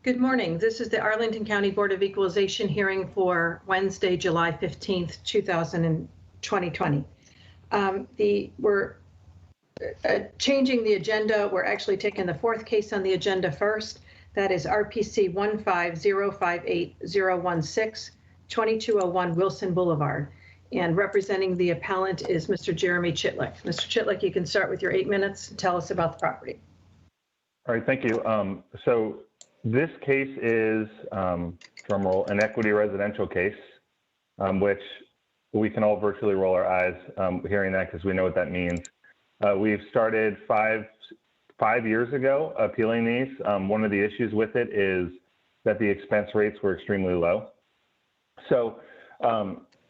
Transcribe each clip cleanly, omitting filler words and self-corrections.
Good morning. This is the Arlington County Board of Equalization hearing for Wednesday, July 15th, 2020. We're changing the agenda. We're actually taking the fourth case on the agenda first. That is RPC 15058-016, 2201 Wilson Boulevard. And representing the appellant is Mr. Jeremy Chitlick. Mr. Chitlick, you can start with your 8 minutes and tell us about the property. All right, thank you. So this case is, drumroll, an equity residential case, which we can all virtually roll our eyes hearing that because we know what that means. We've started five years ago appealing these. One of the issues with it is that the expense rates were extremely low. So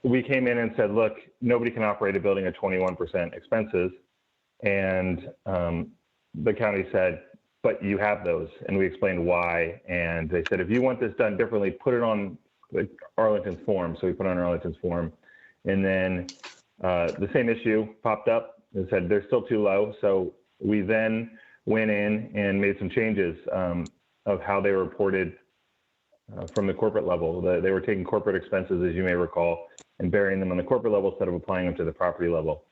we came in and said, look, nobody can operate a building at 21% expenses. And the county said, but you have those. And we explained why. And they said, if you want this done differently, put it on Arlington's form. So we put it on Arlington's form. And then the same issue popped up and said, they're still too low. So we then went in and made some changes of how they were reported from the corporate level. They were taking corporate expenses, as you may recall, and burying them on the corporate level instead of applying them to the property level.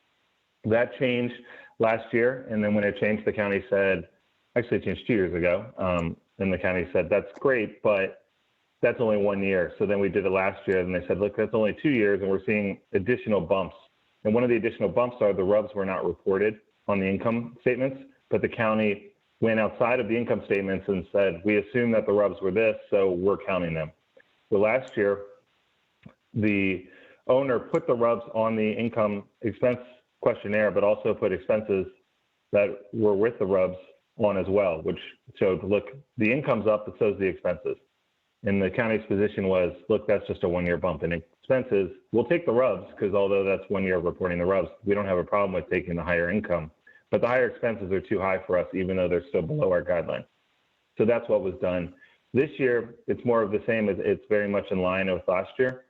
That changed last year. And then when it changed, the county said, actually it changed 2 years ago. And the county said, that's great, but that's only 1 year. So then we did it last year and they said, look, that's only 2 years and we're seeing additional bumps. And one of the additional bumps are the RUBS were not reported on the income statements, but the county went outside of the income statements and said, we assume that the RUBS were this, so we're counting them. So last year, the owner put the RUBS on the income expense questionnaire, but also put expenses that were with the RUBS on as well, which showed, look, the income's up, but so's the expenses. And the county's position was, look, that's just a 1 year bump in expenses. We'll take the RUBS because although that's 1 year of reporting the RUBS, we don't have a problem with taking the higher income. But the higher expenses are too high for us, even though they're still below our guideline. So that's what was done. This year, it's more of the same. It's very much in line with last year.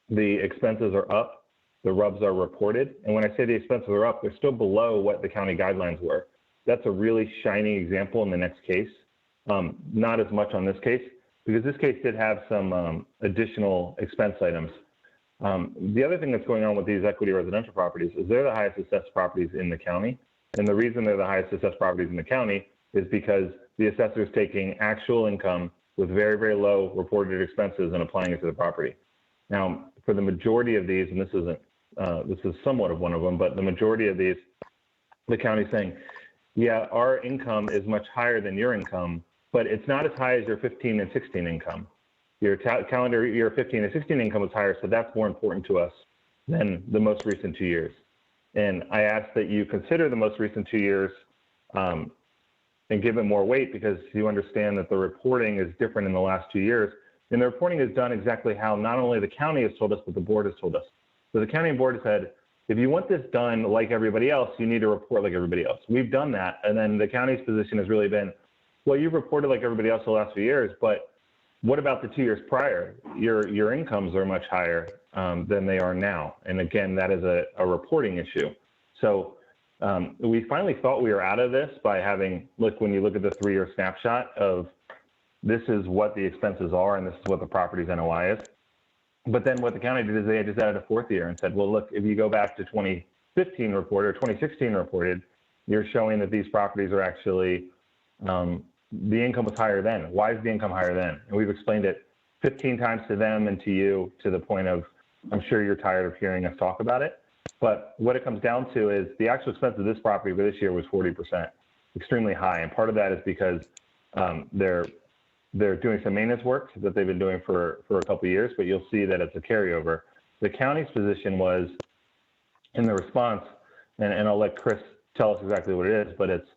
The expenses are up. The RUBS are reported. And when I say the expenses are up, they're still below what the county guidelines were. That's a really shining example in the next case. Not as much on this case, because this case did have some additional expense items. The other thing that's going on with these equity residential properties is they're the highest assessed properties in the county. And the reason they're the highest assessed properties in the county is because the assessor is taking actual income with very, very low reported expenses and applying it to the property. Now, for the majority of these, and this is somewhat of one of them, but the majority of these, the county's saying, yeah, our income is much higher than your income, but it's not as high as your 15 and 16 income. Your calendar year 15 and 16 income is higher, so that's more important to us than the most recent 2 years. And I ask that you consider the most recent 2 years and give it more weight because you understand that the reporting is different in the last 2 years. And the reporting is done exactly how not only the county has told us, but the board has told us. So the county and board said, if you want this done like everybody else, you need to report like everybody else. We've done that. And then the county's position has really been, well, you've reported like everybody else the last few years, but what about the 2 years prior? Your incomes are much higher than they are now. And again, that is a reporting issue. So we finally thought we were out of this by having, look, when you look at the 3 year snapshot of this is what the expenses are and this is what the property's NOI is. But then what the county did is they just added a 4th year and said, well, look, if you go back to 2015 reported or 2016 reported, you're showing that these properties are actually, the income was higher then. Why is the income higher then? And we've explained it 15 times to them and to you to the point of, I'm sure you're tired of hearing us talk about it. But what it comes down to is the actual expense of this property for this year was 40%, extremely high. And part of that is because they're doing some maintenance work that they've been doing for a couple of years, but you'll see that it's a carryover. The county's position was in the response, and I'll let Chris tell us exactly what it is, but it's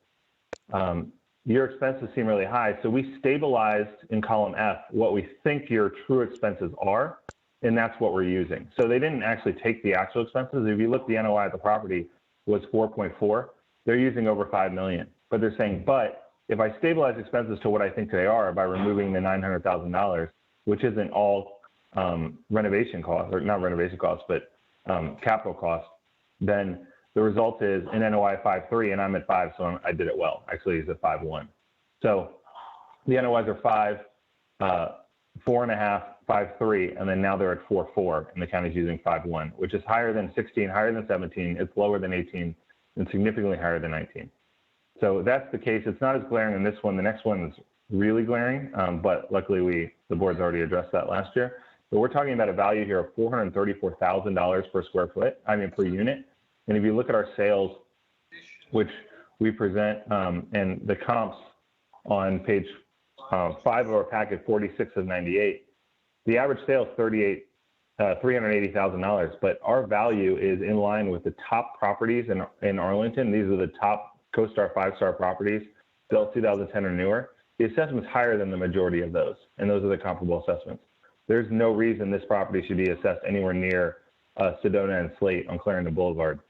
your expenses seem really high. So we stabilized in column F what we think your true expenses are, and that's what we're using. So they didn't actually take the actual expenses. If you look, the NOI at the property was 4.4. They're using over 5 million, but they're saying, but if I stabilize expenses to what I think they are by removing the $900,000, which isn't all renovation costs, or not renovation costs, but capital costs, then the result is an NOI 5.3 and I'm at 5, so I did it well. Actually, he's at 5.1. So the NOIs are 5, 4.5, 5.3, and then now they're at 4.4, and the county's using 5.1, which is higher than 16, higher than 17. It's lower than 18, and significantly higher than 19. So that's the case. It's not as glaring in this one. The next one is really glaring, but luckily the board's already addressed that last year. But we're talking about a value here of $434,000 per square foot, per unit. And if you look at our sales, which we present, and the comps on page 5 of our packet, 46 of 98, the average sale is $380,000, but our value is in line with the top properties in Arlington. These are the top CoStar 5-star properties built 2010 or newer. The assessment's higher than the majority of those, and those are the comparable assessments. There's no reason this property should be assessed anywhere near Sedona and Slate on Clarendon Boulevard.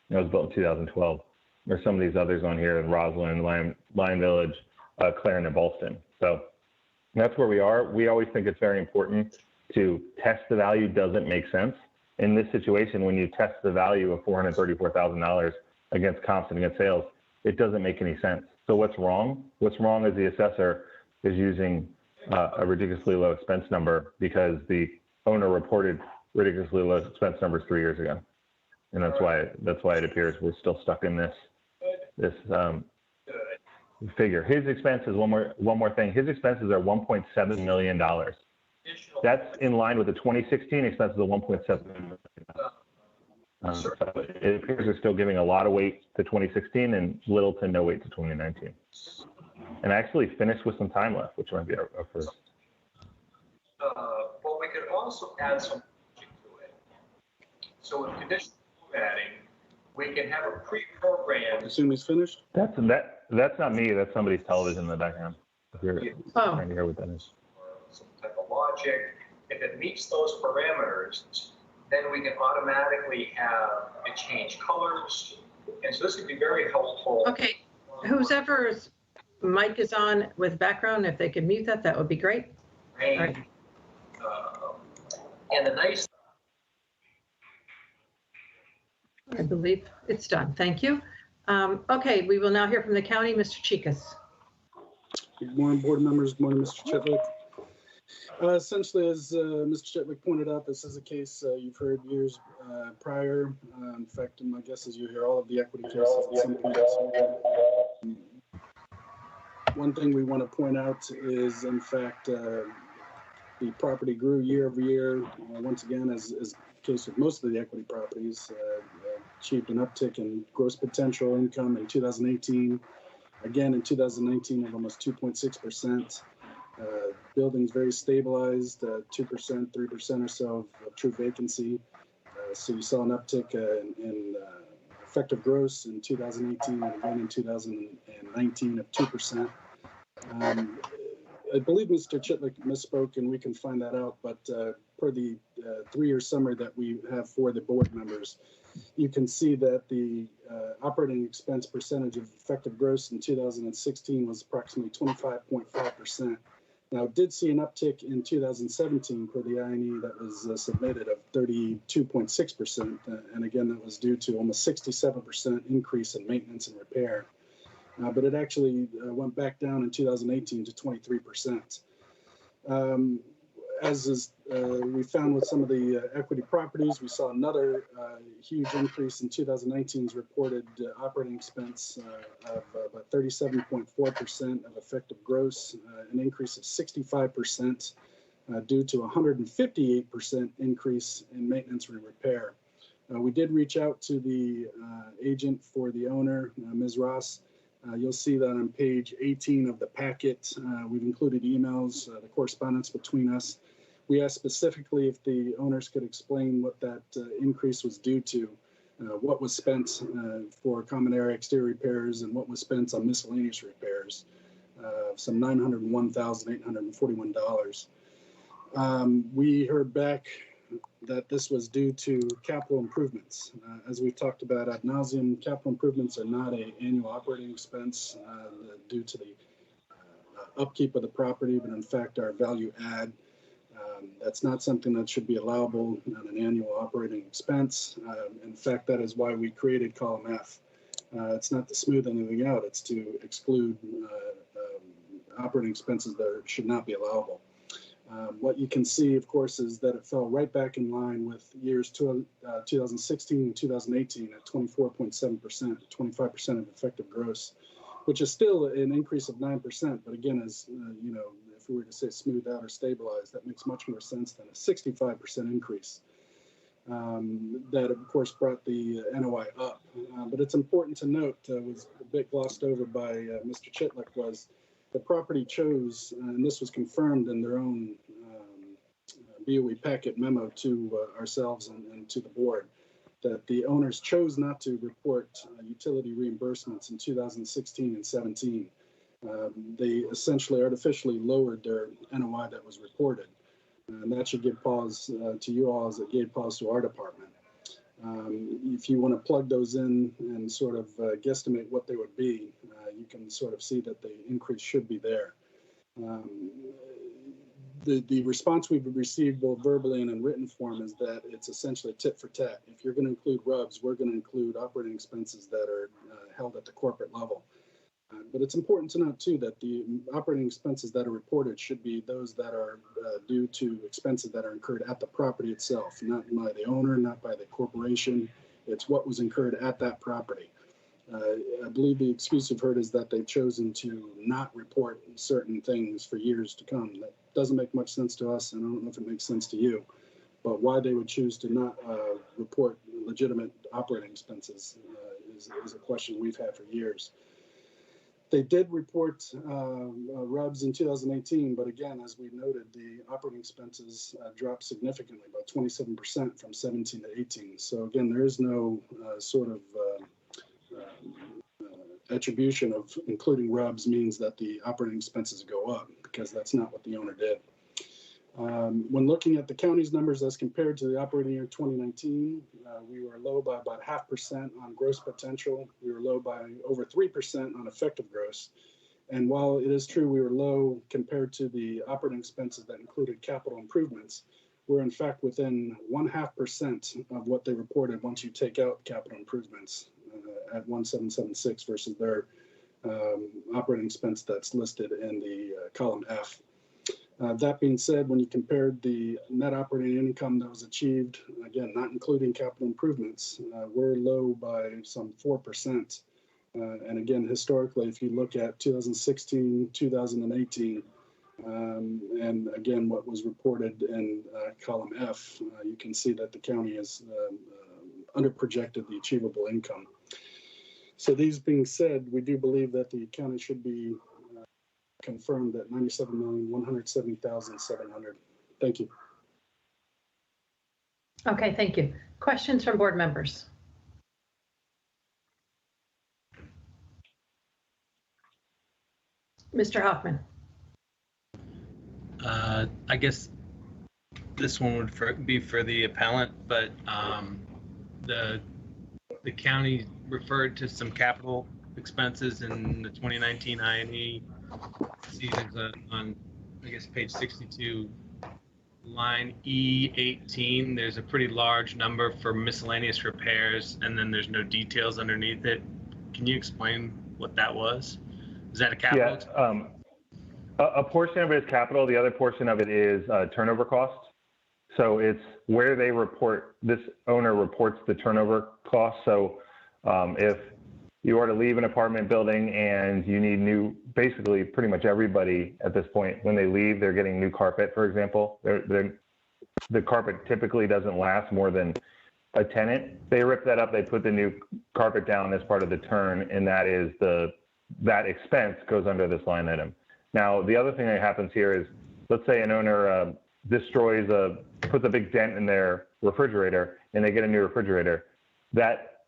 It was built in 2012, or some of these others on here in Roslyn, Lion Village, Clarendon, Ballston. So that's where we are. We always think it's very important to test the value. Doesn't make sense. In this situation, when you test the value of $434,000 against comps and against sales, it doesn't make any sense. So what's wrong? What's wrong is the assessor is using a ridiculously low expense number because the owner reported ridiculously low expense numbers 3 years ago, and that's why it appears we're still stuck in this figure. His expenses, one more thing. His expenses are $1.7 million. That's in line with the 2016 expenses of $1.7 million. So it appears they're still giving a lot of weight to 2016 and little to no weight to 2019. And I actually finished with some time left, which might be a first. But we could also add some logic to it. So with conditional formatting, we can have a pre-programmed. Assume he's finished? That's not me. That's somebody's television in the background. If you're trying to hear what that is. Some type of logic. If it meets those parameters, then we can automatically have it change colors. And so this could be very helpful. Okay, whoever's mic is on with background, if they could mute that, that would be great. Right. And the nice. I believe it's done. Thank you. Okay, we will now hear from the county. Mr. Chikas. Good morning, board members. Good morning, Mr. Chitlick. Essentially, as Mr. Chitlick pointed out, this is a case you've heard years prior. In fact, my guess is you hear all of the equity cases at some point. One thing we want to point out is, in fact, the property grew year over year. Once again, as the case with most of the equity properties, achieved an uptick in gross potential income in 2018. Again, in 2019, of almost 2.6%. Buildings very stabilized, 2%, 3% or so of true vacancy. So you saw an uptick in effective gross in 2018 and again in 2019 of 2%. I believe Mr. Chitlick misspoke, and we can find that out, but per the 3-year summary that we have for the board members, you can see that the operating expense percentage of effective gross in 2016 was approximately 25.5%. Now, it did see an uptick in 2017 per the INE that was submitted of 32.6%. And again, that was due to almost 67% increase in maintenance and repair. But it actually went back down in 2018 to 23%. As is, we found with some of the equity properties, we saw another huge increase in 2019's reported operating expense of about 37.4% of effective gross, an increase of 65% due to 158% increase in maintenance and repair. We did reach out to the agent for the owner, Ms. Ross. You'll see that on page 18 of the packet. We've included emails, the correspondence between us. We asked specifically if the owners could explain what that increase was due to, what was spent for common area exterior repairs and what was spent on miscellaneous repairs, some $901,841. We heard back that this was due to capital improvements. As we've talked about ad nauseum, capital improvements are not an annual operating expense due to the upkeep of the property, but in fact our value add. That's not something that should be allowable on an annual operating expense. In fact, that is why we created column F. It's not to smooth anything out, it's to exclude operating expenses that should not be allowable. What you can see, of course, is that it fell right back in line with years 2016 and 2018 at 24.7%, 25% of effective gross, which is still an increase of 9%. But again, as you know, if we were to say smooth out or stabilize, that makes much more sense than a 65% increase. That, of course, brought the NOI up. But it's important to note, was a bit glossed over by Mr. Chitlick, was the property chose, and this was confirmed in their own BOE packet memo to ourselves and to the board, that the owners chose not to report utility reimbursements in 2016 and 17. They essentially artificially lowered their NOI that was reported. And that should give pause to you all as it gave pause to our department. If you want to plug those in and sort of guesstimate what they would be, you can sort of see that the increase should be there. The response we've received both verbally and in written form is that it's essentially tit for tat. If you're going to include RUBS, we're going to include operating expenses that are held at the corporate level. But it's important to note, too, that the operating expenses that are reported should be those that are due to expenses that are incurred at the property itself, not by the owner, not by the corporation. It's what was incurred at that property. I believe the excuse you've heard is that they've chosen to not report certain things for years to come. That doesn't make much sense to us, and I don't know if it makes sense to you. But why they would choose to not report legitimate operating expenses is a question we've had for years. They did report RUBS in 2018, but again, as we noted, the operating expenses dropped significantly, about 27% from 17 to 18. So again, there is no sort of attribution of including RUBS means that the operating expenses go up, because that's not what the owner did. When looking at the county's numbers as compared to the operating year 2019, we were low by about 0.5% on gross potential. We were low by over 3% on effective gross. And while it is true we were low compared to the operating expenses that included capital improvements, we're in fact within 0.5% of what they reported once you take out capital improvements at 1,776 versus their operating expense that's listed in the column F. That being said, when you compared the net operating income that was achieved, again, not including capital improvements, we're low by some 4%. And again, historically, if you look at 2016, 2018, and again, what was reported in column F, you can see that the county has underprojected the achievable income. So these being said, we do believe that the county should be confirmed at $97,170,700. Thank you. Okay, thank you. Questions from board members? Mr. Hoffman. I guess this one would be for the appellant, but the county referred to some capital expenses in the 2019 INE. See, there's on, I guess, page 62, line E18, there's a pretty large number for miscellaneous repairs, and then there's no details underneath it. Can you explain what that was? Is that a capital expense? A portion of it is capital. The other portion of it is turnover costs. So it's where they report, this owner reports the turnover costs. So if you are to leave an apartment building and you need new, basically pretty much everybody at this point, when they leave, they're getting new carpet, for example. The carpet typically doesn't last more than a tenant. They rip that up, they put the new carpet down as part of the turn, and that expense goes under this line item. Now, the other thing that happens here is, let's say an owner puts a big dent in their refrigerator and they get a new refrigerator. That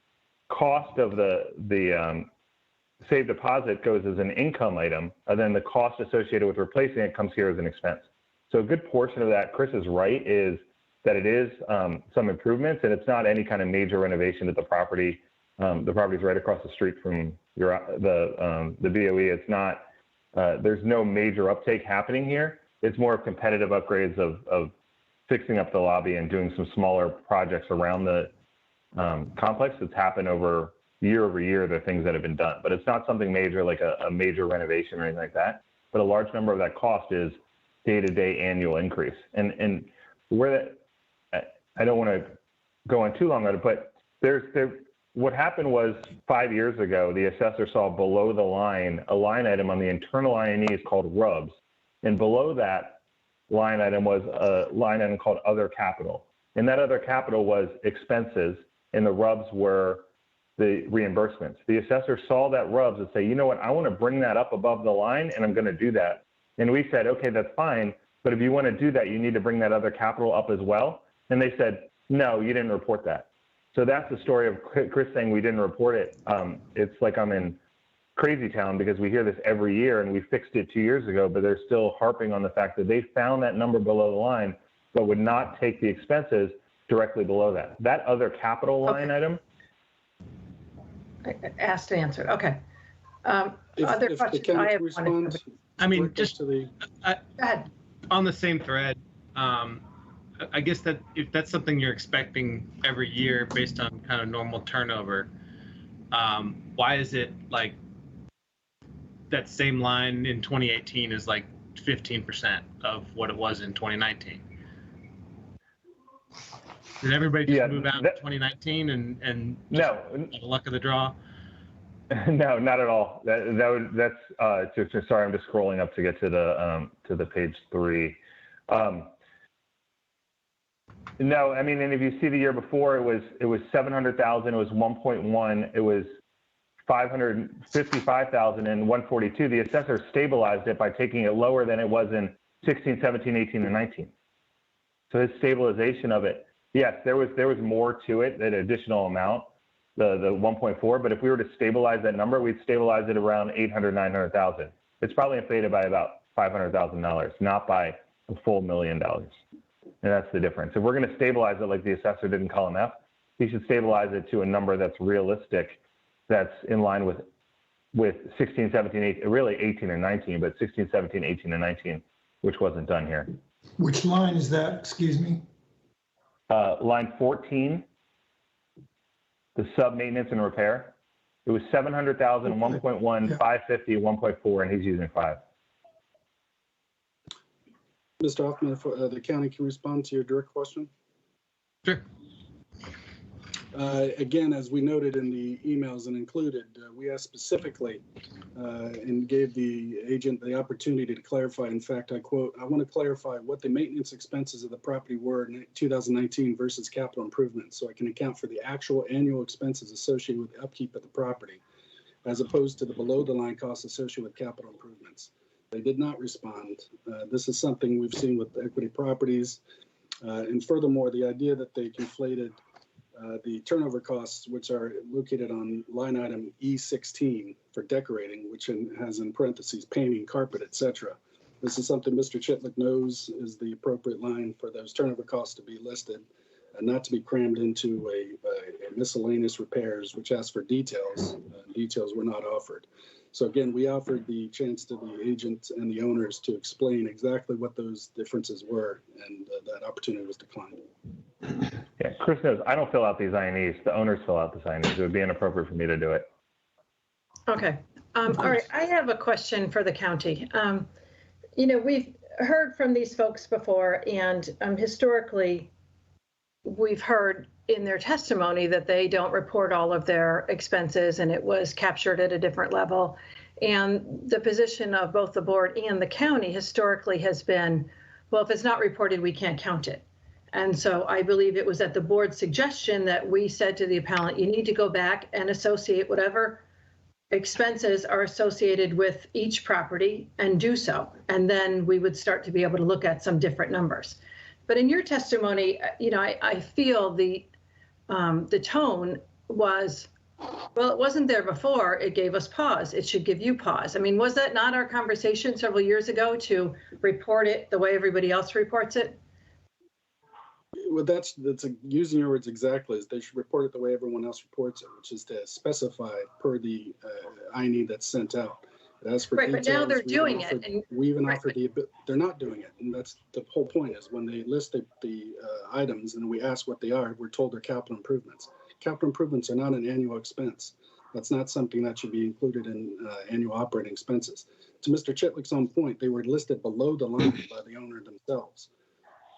cost of the save deposit goes as an income item, and then the cost associated with replacing it comes here as an expense. So a good portion of that, Chris is right, is that it is some improvements, and it's not any kind of major renovation to the property. The property's right across the street from the BOE. It's not, there's no major uptake happening here. It's more of competitive upgrades of fixing up the lobby and doing some smaller projects around the complex that's happened over year. There are things that have been done, but it's not something major like a major renovation or anything like that. But a large number of that cost is day-to-day annual increase. And where that, I don't want to go on too long on it, but what happened was 5 years ago, the assessor saw below the line a line item on the internal INEs called RUBS. And below that line item was a line item called other capital. And that other capital was expenses, and the RUBS were the reimbursements. The assessor saw that RUBS and say, you know what, I want to bring that up above the line, and I'm going to do that. And we said, okay, that's fine, but if you want to do that, you need to bring that other capital up as well. And they said, no, you didn't report that. So that's the story of Chris saying we didn't report it. It's like I'm in crazy town because we hear this every year, and we fixed it 2 years ago, but they're still harping on the fact that they found that number below the line, but would not take the expenses directly below that. That other capital line item. Asked and answered. Okay. Other If the questions? county I can have respond, one. I mean, direct us just to the, Go ahead. on the same thread, I guess that if that's something you're expecting every year based on kind of normal turnover, why is it like that same line in 2018 is like 15% of what it was in 2019? Did everybody just move out in 2019 and No, the luck of the draw? no, not at all. That's sorry, I'm just scrolling up to get to the page 3. No, I mean, and if you see the year before, it was 700,000, it was 1.1, it was 555,000 and 142. The assessor stabilized it by taking it lower than it was in 16, 17, 18, and 19. So his stabilization of it, yes, there was more to it, that additional amount, the 1.4. But if we were to stabilize that number, we'd stabilize it around 800, 900,000. It's probably inflated by about $500,000, not by a full $1 million. And that's the difference. If we're going to stabilize it like the assessor did in column F, he should stabilize it to a number that's realistic, that's in line with 16, 17, 18, really 18 and 19, but 16, 17, 18, and 19, which wasn't done here. Which line is that? Excuse me. Line 14, the sub maintenance and repair. It was 700,000, 1.1, Yeah. 550, 1.4, and he's using 5. Mr. Hoffman, if the county can respond to your direct question. Sure. Again, as we noted in the emails and included, we asked specifically and gave the agent the opportunity to clarify. In fact, I quote, I want to clarify what the maintenance expenses of the property were in 2019 versus capital improvements, so I can account for the actual annual expenses associated with the upkeep of the property, as opposed to the below the line costs associated with capital improvements. They did not respond. This is something we've seen with equity properties. And furthermore, the idea that they conflated the turnover costs, which are located on line item E16 for decorating, which has in parentheses painting, carpet, etc. This is something Mr. Chitlick knows is the appropriate line for those turnover costs to be listed and not to be crammed into a miscellaneous repairs, which asks for details. Details were not offered. So again, we offered the chance to the agent and the owners to explain exactly what those differences were, and that opportunity was declined. Yeah, Chris knows I don't fill out these INEs. The owners fill out the INEs. It would be inappropriate for me to do it. Okay. All right. I have a question for the county. We've heard from these folks before, and historically, we've heard in their testimony that they don't report all of their expenses, and it was captured at a different level. And the position of both the board and the county historically has been, well, if it's not reported, we can't count it. And so I believe it was at the board's suggestion that we said to the appellant, you need to go back and associate whatever expenses are associated with each property and do so. And then we would start to be able to look at some different numbers. But in your testimony, I feel the tone was, well, it wasn't there before. It gave us pause. It should give you pause. I mean, was that not our conversation several years ago to report it the way everybody else reports it? Well, that's using your words exactly. Is they should report it the way everyone else reports it, which is to specify per the INE that's sent out. As for right, details, but now they're doing it. And, we even right, offered they're not doing it. And that's the whole point is when they list the items and we ask what they are, we're told they're capital improvements. Capital improvements are not an annual expense. That's not something that should be included in annual operating expenses. to Mr. Chitlick's own point, they were listed below the line by the owner themselves.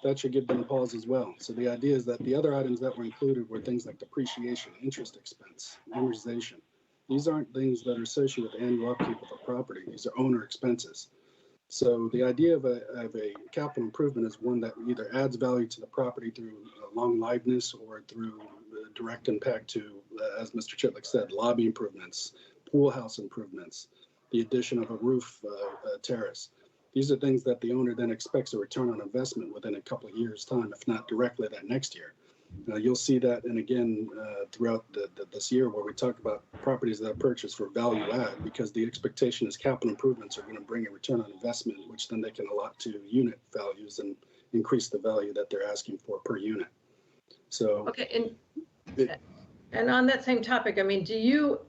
That should give them pause as well. So the idea is that the other items that were included were things like depreciation, interest expense, amortization. These aren't things that are associated with the annual upkeep of a property. These are owner expenses. So the idea of a capital improvement is one that either adds value to the property through long liveness or through direct impact to, as Mr. Chitlick said, lobby improvements, pool house improvements, the addition of a roof terrace. These are things that the owner then expects a return on investment within a couple of years' time, if not directly that next year. You'll see that, and again, throughout this year where we talk about properties that are purchased for value add, because the expectation is capital improvements are going to bring a return on investment, which then they can allot to unit values and increase the value that they're asking for per unit. So, Okay, and on that same topic, I mean, do you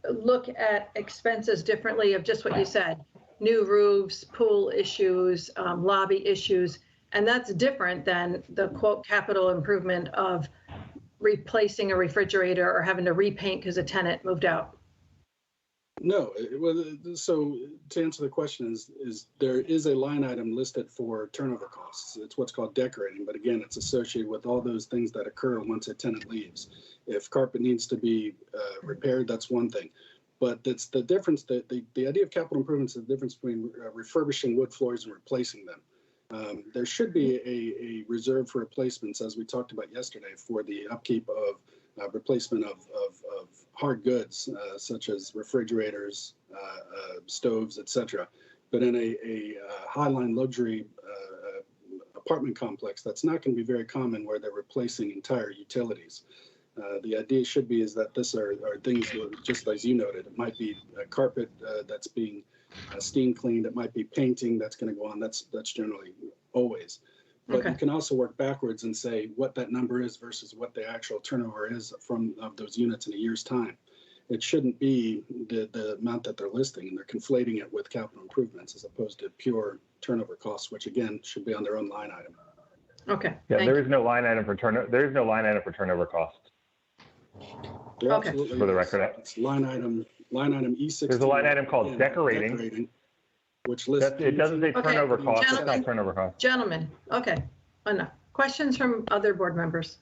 look at expenses differently of just what you said? New roofs, pool issues, lobby issues, and that's different than the quote capital improvement of replacing a refrigerator or having to repaint because a tenant moved out. no, so to answer the question is there is a line item listed for turnover costs. It's what's called decorating, but again, it's associated with all those things that occur once a tenant leaves. If carpet needs to be repaired, that's one thing. But it's the difference that the idea of capital improvements is the difference between refurbishing wood floors and replacing them. There should be a reserve for replacements, as we talked about yesterday, for the upkeep of replacement of hard goods, such as refrigerators, stoves, etc. But in a high-line luxury apartment complex, that's not going to be very common where they're replacing entire utilities. The idea should be is that this are things, just as you noted, it might be a carpet that's being steam cleaned, it might be painting that's going to go on, that's generally always. But Okay. you can also work backwards and say what that number is versus what the actual turnover is of those units in a year's time. It shouldn't be the amount that they're listing, and they're conflating it with capital improvements as opposed to pure turnover costs, which again should be on their own line item. Okay. Yeah, thank there you. is no line item for turnover. There is no line item for turnover costs. There Okay. absolutely For the is. record, It's line item E16. there's a line item called Again, decorating. which lists. It doesn't say Okay, turnover costs. It's gentlemen. not turnover costs. Gentlemen, okay, enough. Questions from other board members?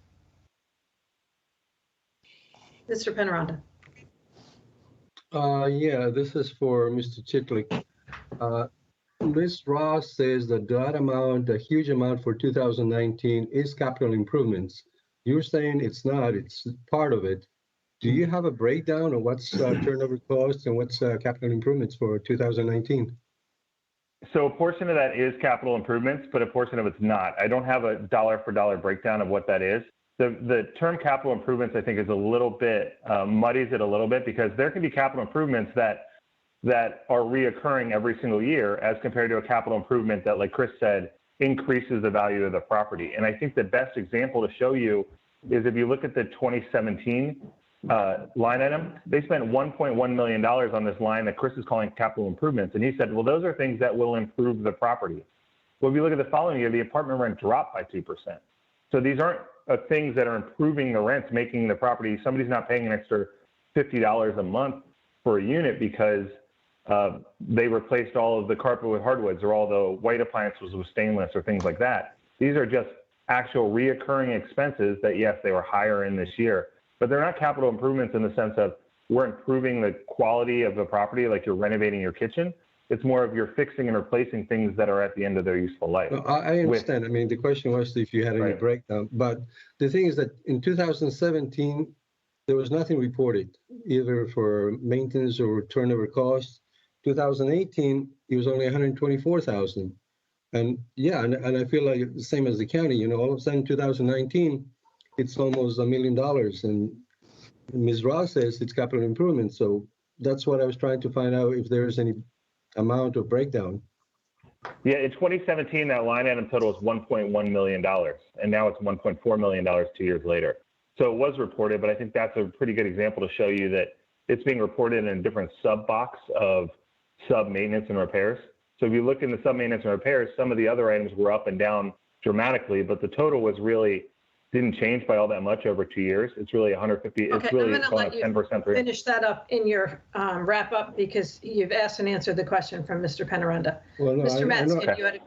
Mr. Penaranda. Yeah, this is for Mr. Chitlick. Ms. Ross says that amount, a huge amount for 2019 is capital improvements. You're saying it's not, it's part of it. Do you have a breakdown of what's turnover costs and what's capital improvements for 2019? So a portion of that is capital improvements, but a portion of it's not. I don't have a dollar for dollar breakdown of what that is. The term capital improvements, I think, is a little bit, muddies it a little bit, because there can be capital improvements that are reoccurring every single year as compared to a capital improvement that, like Chris said, increases the value of the property. And I think the best example to show you is if you look at the 2017 line item, they spent $1.1 million on this line that Chris is calling capital improvements. And he said, well, those are things that will improve the property. Well, if you look at the following year, the apartment rent dropped by 2%. So these aren't things that are improving the rents, making the property, somebody's not paying an extra $50 a month for a unit because they replaced all of the carpet with hardwoods or all the white appliances with stainless or things like that. These are just actual reoccurring expenses that, yes, they were higher in this year, but they're not capital improvements in the sense of we're improving the quality of the property like you're renovating your kitchen. It's more of you're fixing and replacing things that are at the end of their useful life. No, I understand. I mean, the question was if you had any Right. breakdown, but the thing is that in 2017, there was nothing reported, either for maintenance or turnover costs. 2018, it was only 124,000. And yeah, and I feel like the same as the county, you know, all of a sudden 2019, it's almost $1 million. And Ms. Ross says it's capital improvement. So that's what I was trying to find out, if there's any amount of breakdown. Yeah, in 2017, that line item total was $1.1 million, and now it's $1.4 million 2 years later. So it was reported, but I think that's a pretty good example to show you that it's being reported in a different sub-box of sub-maintenance and repairs. So if you look in the sub-maintenance and repairs, some of the other items were up and down dramatically, but the total was really didn't change by all that much over 2 years. It's really 150, Okay, it's really I'm going to going let up you 10% per year. finish that up in your wrap up because you've asked and answered the question from Mr. Penaranda. Well, no, Mr. I know, Matskin, you had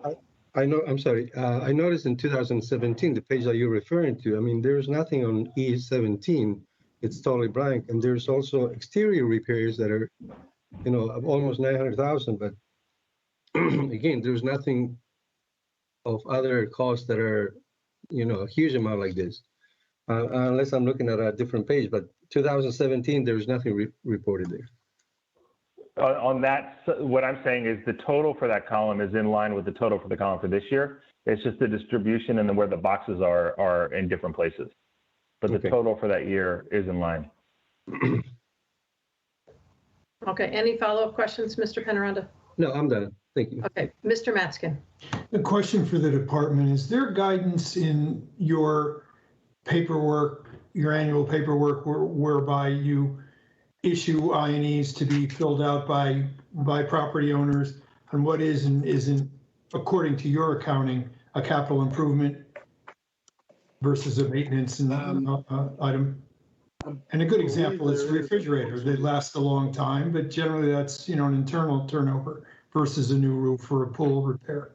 I know, I'm sorry. I noticed in 2017, the page that you're referring to, I mean, there's nothing on E17. It's totally blank. And there's also exterior repairs that are, of almost 900,000. But again, there's nothing of other costs that are, a huge amount like this. Unless I'm looking at a different page, but 2017, there's nothing reported there. On that, what I'm saying is the total for that column is in line with the total for the column for this year. It's just the distribution and then where the boxes are in different places. But the Okay. total for that year is in line. okay. Any follow-up questions, Mr. Penaranda? No, I'm done. Thank you. Okay, Mr. Matskin. The question for the department, is there guidance in your paperwork, your annual paperwork, whereby you issue I&Es to be filled out by property owners on what is and isn't, according to your accounting, a capital improvement versus a maintenance item? And a good example is refrigerator. They last a long time, but generally that's, an internal turnover versus a new roof or a pool repair.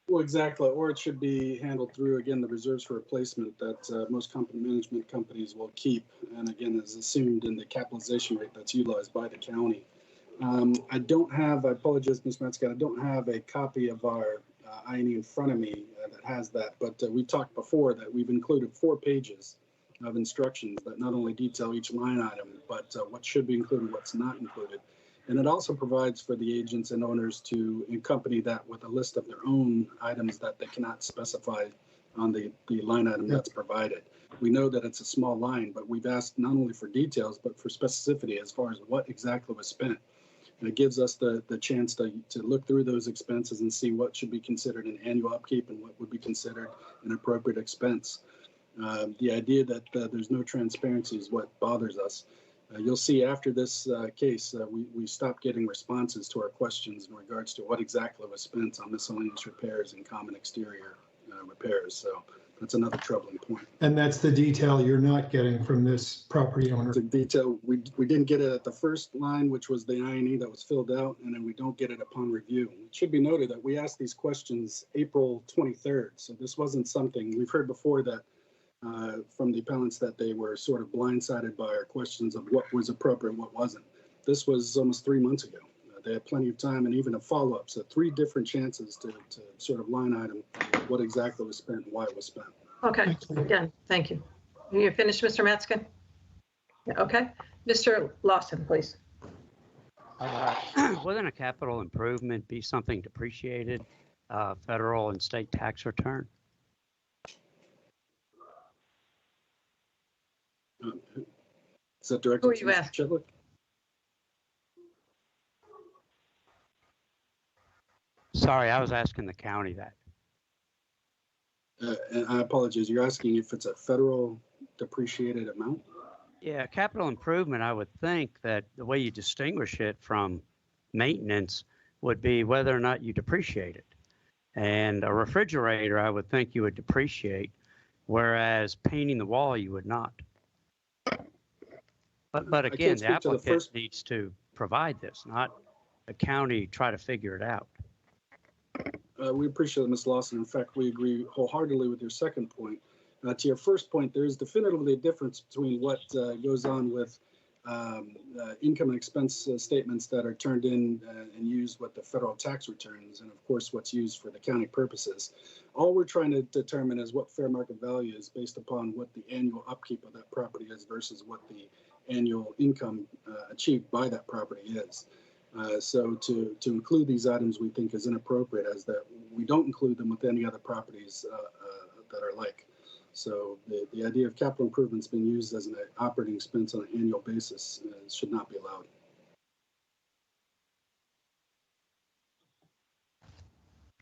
Well, exactly. Or it should be handled through, again, the reserves for replacement that most management companies will keep. And again, is assumed in the capitalization rate that's utilized by the county. I apologize, Ms. Metzger, I don't have a copy of our I&E in front of me that has that. But we talked before that we've included 4 pages of instructions that not only detail each line item, but what should be included, what's not included. And it also provides for the agents and owners to accompany that with a list of their own items that they cannot specify on the line item that's provided. We know that it's a small line, but we've asked not only for details, but for specificity as far as what exactly was spent. And it gives us the chance to look through those expenses and see what should be considered an annual upkeep and what would be considered an appropriate expense. The idea that there's no transparency is what bothers us. You'll see after this case, we stopped getting responses to our questions in regards to what exactly was spent on miscellaneous repairs and common exterior repairs. So that's another troubling point. And that's the detail you're not getting from this property owner. The detail, we didn't get it at the first line, which was the I&E that was filled out, and then we don't get it upon review. It should be noted that we asked these questions April 23rd. So this wasn't something we've heard before that from the appellants that they were sort of blindsided by our questions of what was appropriate and what wasn't. This was almost 3 months ago. They had plenty of time and even a follow-up. So 3 different chances to sort of line item what exactly was spent and why it was spent. Okay, again, thank you. You finished, Mr. Matskin? Yeah, okay. Mr. Lawson, please. Wouldn't a capital improvement be something depreciated, federal and state tax return? Is that directed Who are to you Mr. asking? Chidlick? Sorry, I was asking the county that. And I apologize. You're asking if it's a federal depreciated amount? Yeah, capital improvement, I would think that the way you distinguish it from maintenance would be whether or not you depreciate it. And a refrigerator, I would think you would depreciate, whereas painting the wall, you would not. But again, the applicant needs to provide this, not the county try to figure it out. We appreciate it, Ms. Lawson. In fact, we agree wholeheartedly with your second point. To your first point, there is definitively a difference between what goes on with income and expense statements that are turned in and used with the federal tax returns, and of course what's used for the county purposes. All we're trying to determine is what fair market value is based upon what the annual upkeep of that property is versus what the annual income achieved by that property is. So to include these items we think is inappropriate, as that we don't include them with any other properties that are like. So the idea of capital improvements being used as an operating expense on an annual basis should not be allowed.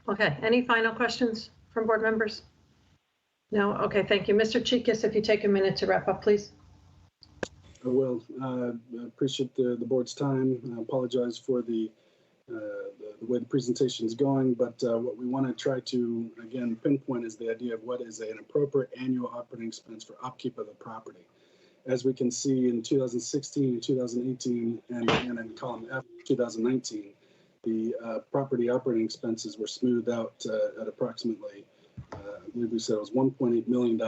Okay, any final questions from board members? No? Okay, thank you. Mr. Cheekis, if you take a minute to wrap up, please. I will. Appreciate the board's time. I apologize for the the way the presentation is going, but what we want to try to, again, pinpoint is the idea of what is an appropriate annual operating expense for upkeep of the property. As we can see in 2016 and 2018, and again in column F, 2019, the property operating expenses were smoothed out at approximately, I believe we said it was $1.8 million.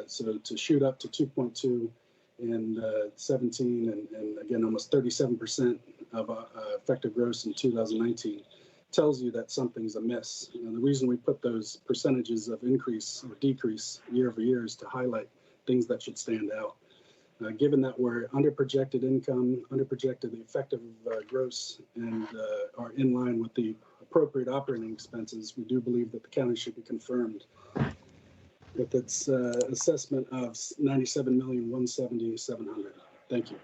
So to shoot up to 2.2 in 17 and again almost 37% of effective gross in 2019 tells you that something's amiss. The reason we put those percentages of increase or decrease year over year is to highlight things that should stand out. Given that we're under projected income, under projected effective gross, and are in line with the appropriate operating expenses, we do believe that the county should be confirmed with its assessment of $97,170,700. Thank you.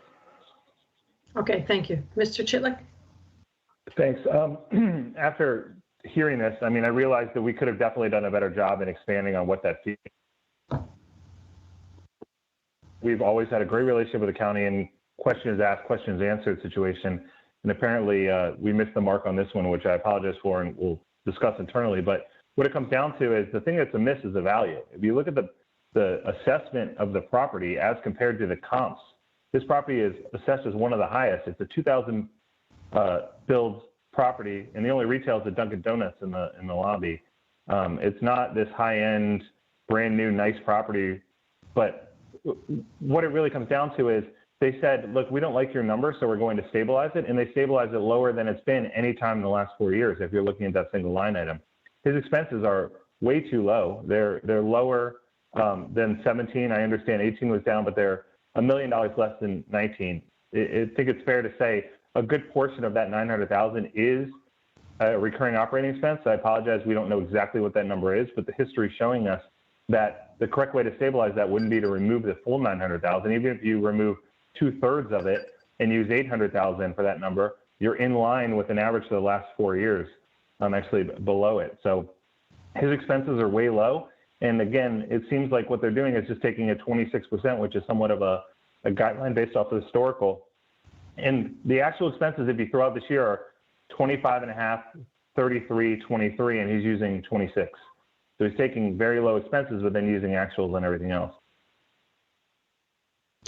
Okay, thank you. Mr. Chitlick? Thanks. After hearing this, I mean, I realized that we could have definitely done a better job in expanding on what that fee. We've always had a great relationship with the county and questions asked, questions answered situation. And apparently we missed the mark on this one, which I apologize for and we'll discuss internally. But what it comes down to is the thing that's amiss is the value. If you look at the assessment of the property as compared to the comps, this property is assessed as one of the highest. It's a 2000 build property, and the only retail is a Dunkin' Donuts in the lobby. It's not this high-end, brand new, nice property. But what it really comes down to is they said, look, we don't like your number, so we're going to stabilize it. And they stabilized it lower than it's been any time in the last 4 years, if you're looking at that single line item. His expenses are way too low. They're lower than 17. I understand 18 was down, but they're $1 million less than 19. I think it's fair to say a good portion of that 900,000 is a recurring operating expense. I apologize, we don't know exactly what that number is, but the history is showing us that the correct way to stabilize that wouldn't be to remove the full 900,000. Even if you remove 2/3 of it and use 800,000 for that number, you're in line with an average for the last 4 years. Actually below it. So his expenses are way low. And again, it seems like what they're doing is just taking a 26%, which is somewhat of a guideline based off of historical. And the actual expenses, if you throw out this year, are 25.5, 33, 23, and he's using 26. So he's taking very low expenses, but then using actuals and everything else.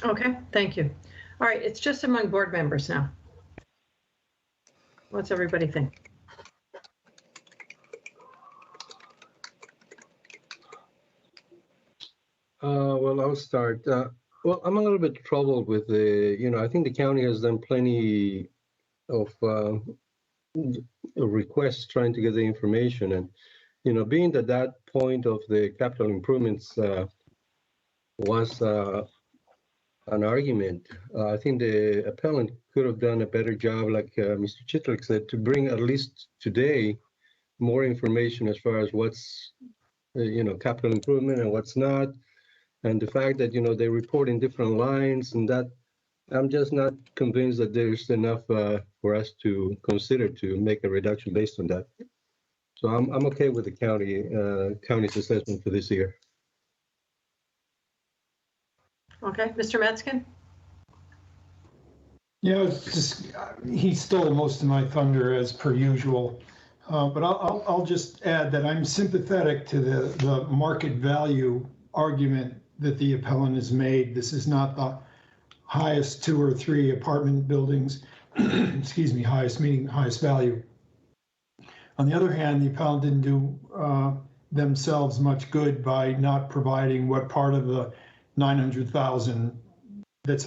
Okay, thank you. All right, it's just among board members now. What's everybody think? Well, I'll start. Well, I'm a little bit troubled with I think the county has done plenty of requests trying to get the information. And, being that that point of the capital improvements was an argument, I think the appellant could have done a better job, like Mr. Chitlick said, to bring at least today more information as far as what's, capital improvement and what's not. And the fact that, they report in different lines and that I'm just not convinced that there's enough for us to consider to make a reduction based on that. So I'm okay with the county's assessment for this year. Okay, Mr. Metzgen? Yeah, it's just, he stole most of my thunder as per usual. But I'll just add that I'm sympathetic to the market value argument that the appellant has made. This is not the highest 2 or 3 apartment buildings, excuse me, highest meaning highest value. On the other hand, the appellant didn't do themselves much good by not providing what part of the 900,000 that's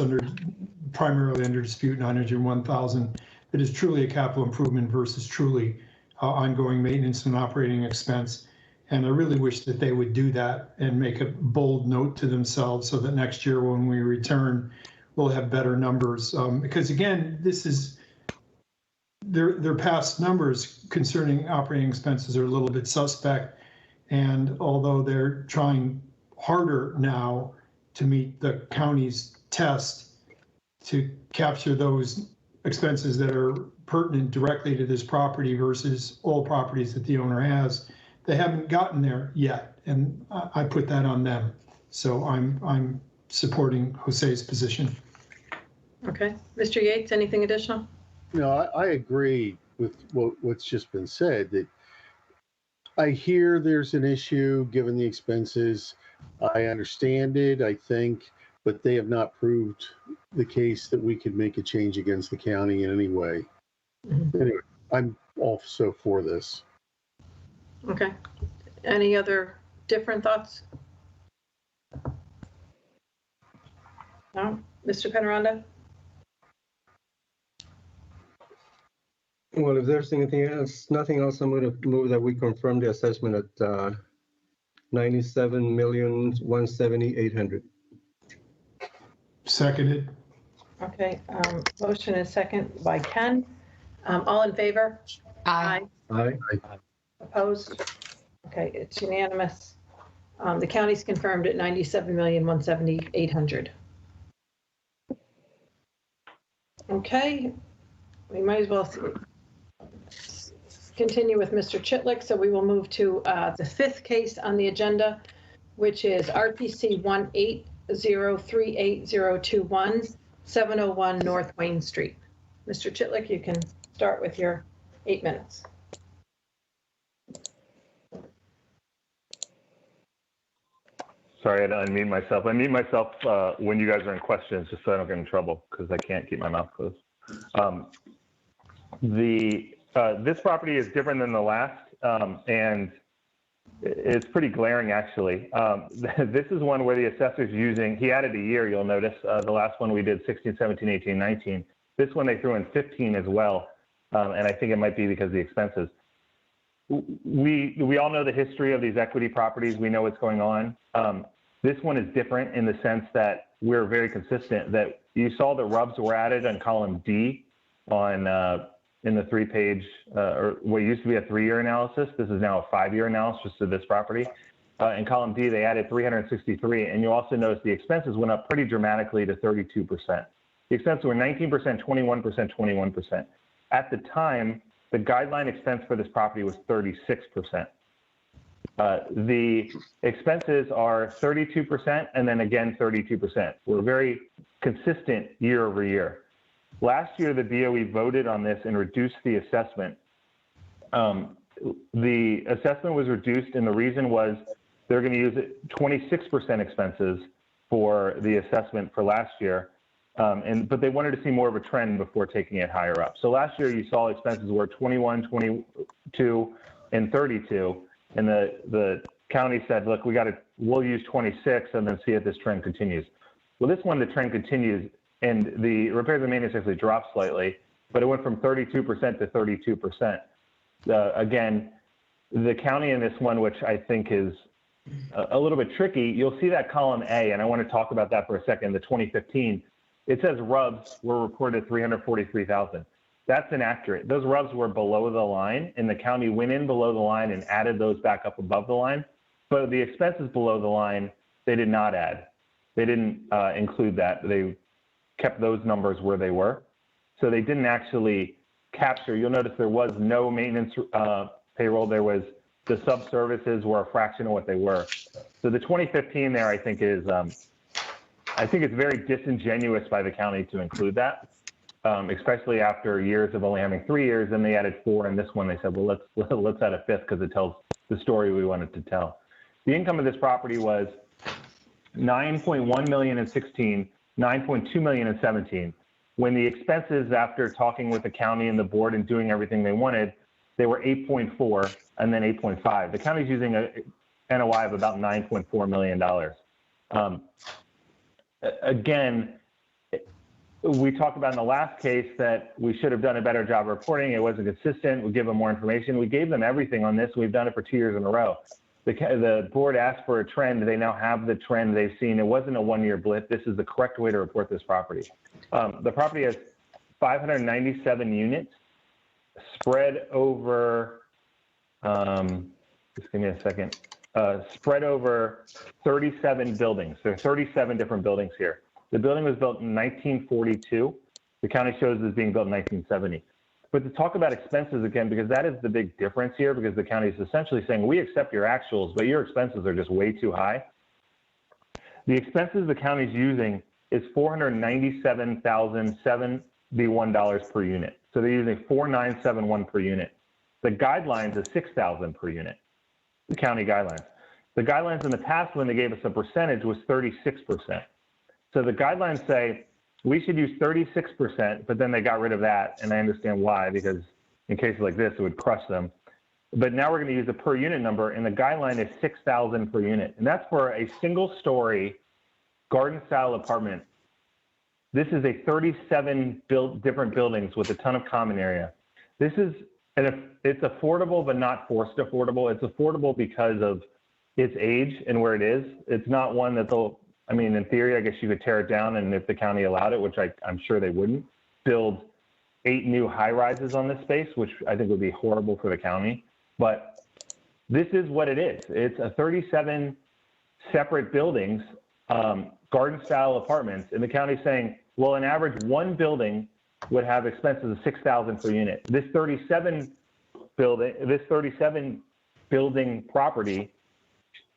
primarily under dispute, 901,000, that is truly a capital improvement versus truly ongoing maintenance and operating expense. And I really wish that they would do that and make a bold note to themselves so that next year when we return, we'll have better numbers. Because again, this is, their past numbers concerning operating expenses are a little bit suspect. And although they're trying harder now to meet the county's test to capture those expenses that are pertinent directly to this property versus all properties that the owner has, they haven't gotten there yet, and I put that on them. So I'm supporting Jose's position. Okay, Mr. Yates, anything additional? No, I agree with what's just been said, that I hear there's an issue given the expenses. I understand it, I think, but they have not proved the case that we could make a change against the county in any way. Anyway, I'm also for this. Okay. Any other different thoughts? No? Mr. Penaranda? Well, if there's anything else, nothing else, I'm going to move that we confirm the assessment at 97,170,800. Seconded. Okay, motion is second by Ken. All in favor? Aye. Aye. Opposed? Okay, it's unanimous. The county's confirmed at 97,170,800. Okay, we might as well continue with Mr. Chitlick, so we will move to the fifth case on the agenda, which is RPC 1803821, 701 North Wayne Street. Mr. Chitlick, you can start with your 8 minutes. Sorry, I had to unmute myself. I mute myself when you guys are in questions, just so I don't get in trouble, because I can't keep my mouth closed. This property is different than the last, and it's pretty glaring, actually. This is one where the assessor's using, he added a year, you'll notice. The last one we did 16, 17, 18, 19. This one they threw in 15 as well, and I think it might be because of the expenses. We all know the history of these equity properties. We know what's going on. This one is different in the sense that we're very consistent, that you saw the rubs were added on column D on in the 3-page, or what used to be a 3-year analysis. This is now a 5-year analysis of this property. In column D, they added 363, and you also notice the expenses went up pretty dramatically to 32%. The expenses were 19%, 21%, 21%. At the time, the guideline expense for this property was 36%. The expenses are 32% and then again 32%. We're very consistent year over year. Last year, the DOE voted on this and reduced the assessment. The assessment was reduced, and the reason was they're going to use 26% expenses for the assessment for last year. But they wanted to see more of a trend before taking it higher up. So last year you saw expenses were 21, 22, and 32, and the county said, look, we'll use 26 and then see if this trend continues. Well, this one, the trend continues, and the repairs and maintenance actually dropped slightly, but it went from 32% to 32%. Again, the county in this one, which I think is a little bit tricky, you'll see that column A, and I want to talk about that for a second, the 2015. It says rubs were reported at $343,000. That's inaccurate. Those rubs were below the line, and the county went in below the line and added those back up above the line. But the expenses below the line, they did not add. They didn't include that. They kept those numbers where they were. So they didn't actually capture. You'll notice there was no maintenance payroll. There was the sub-services were a fraction of what they were. So the 2015 there, I think it's very disingenuous by the county to include that, especially after years of only having 3 years. Then they added 4, and this one they said, well, let's add a 5th because it tells the story we wanted to tell. The income of this property was $9.1 million in 16, $9.2 million in 17. When the expenses, after talking with the county and the board and doing everything they wanted, they were 8.4 and then 8.5. The county's using a NOI of about $9.4 million. Again, we talked about in the last case that we should have done a better job reporting. It wasn't consistent. We give them more information. We gave them everything on this. We've done it for 2 years in a row. The board asked for a trend. They now have the trend they've seen. It wasn't a 1-year blip. This is the correct way to report this property. The property has 597 units spread over, just give me a second, spread over 37 buildings. There are 37 different buildings here. The building was built in 1942. The county shows it as being built in 1970. But to talk about expenses again, because that is the big difference here, because the county is essentially saying, we accept your actuals, but your expenses are just way too high. The expenses the county's using is $497,071 per unit. So they're using 4,971 per unit. The guidelines is 6,000 per unit, the county guidelines. The guidelines in the past, when they gave us a percentage, was 36%. So the guidelines say we should use 36%, but then they got rid of that. And I understand why, because in cases like this, it would crush them. But now we're going to use a per unit number, and the guideline is 6,000 per unit. And that's for a single story garden style apartment. This is a 37 different buildings with a ton of common area. This is, and it's affordable, but not forced affordable. It's affordable because of its age and where it is. It's not one that they'll, I mean, in theory, I guess you could tear it down, and if the county allowed it, which I'm sure they wouldn't, build 8 new high rises on this space, which I think would be horrible for the county. But this is what it is. It's a 37 separate buildings, garden style apartments, and the county's saying, well, an average one building would have expenses of 6,000 per unit. This 37 building property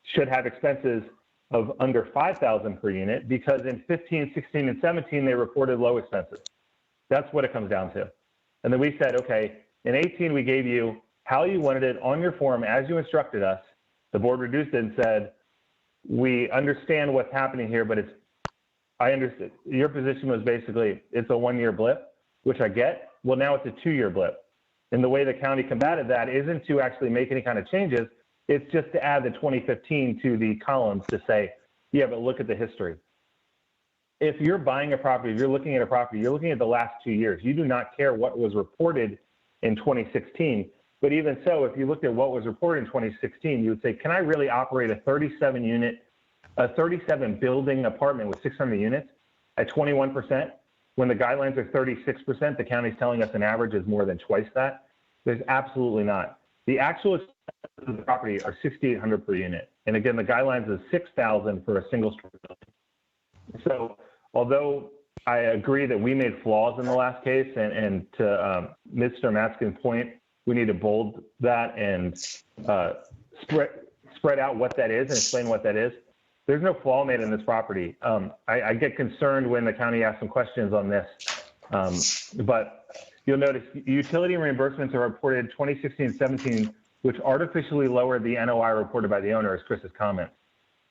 should have expenses of under 5,000 per unit, because in 15, 16, and 17, they reported low expenses. That's what it comes down to. And then we said, okay, in 18, we gave you how you wanted it on your form as you instructed us. The board reduced it and said, we understand what's happening here, but I understand. Your position was basically, it's a 1-year blip, which I get. Well, now it's a 2-year blip. And the way the county combated that isn't to actually make any kind of changes. It's just to add the 2015 to the columns to say, yeah, but look at the history. If you're buying a property, if you're looking at a property, you're looking at the last 2 years. You do not care what was reported in 2016. But even so, if you looked at what was reported in 2016, you would say, can I really operate a 37 building apartment with 600 units at 21%? When the guidelines are 36%, the county's telling us an average is more than twice that. There's absolutely not. The actual expenses of the property are $6,800 per unit. And again, the guidelines is $6,000 for a single story building. So although I agree that we made flaws in the last case, and to Mr. Matskin's point, we need to bold that and spread out what that is and explain what that is. There's no flaw made in this property. I get concerned when the county asks some questions on this, but you'll notice utility reimbursements are reported 2016 and 17, which artificially lowered the NOI reported by the owner, as Chris's comment.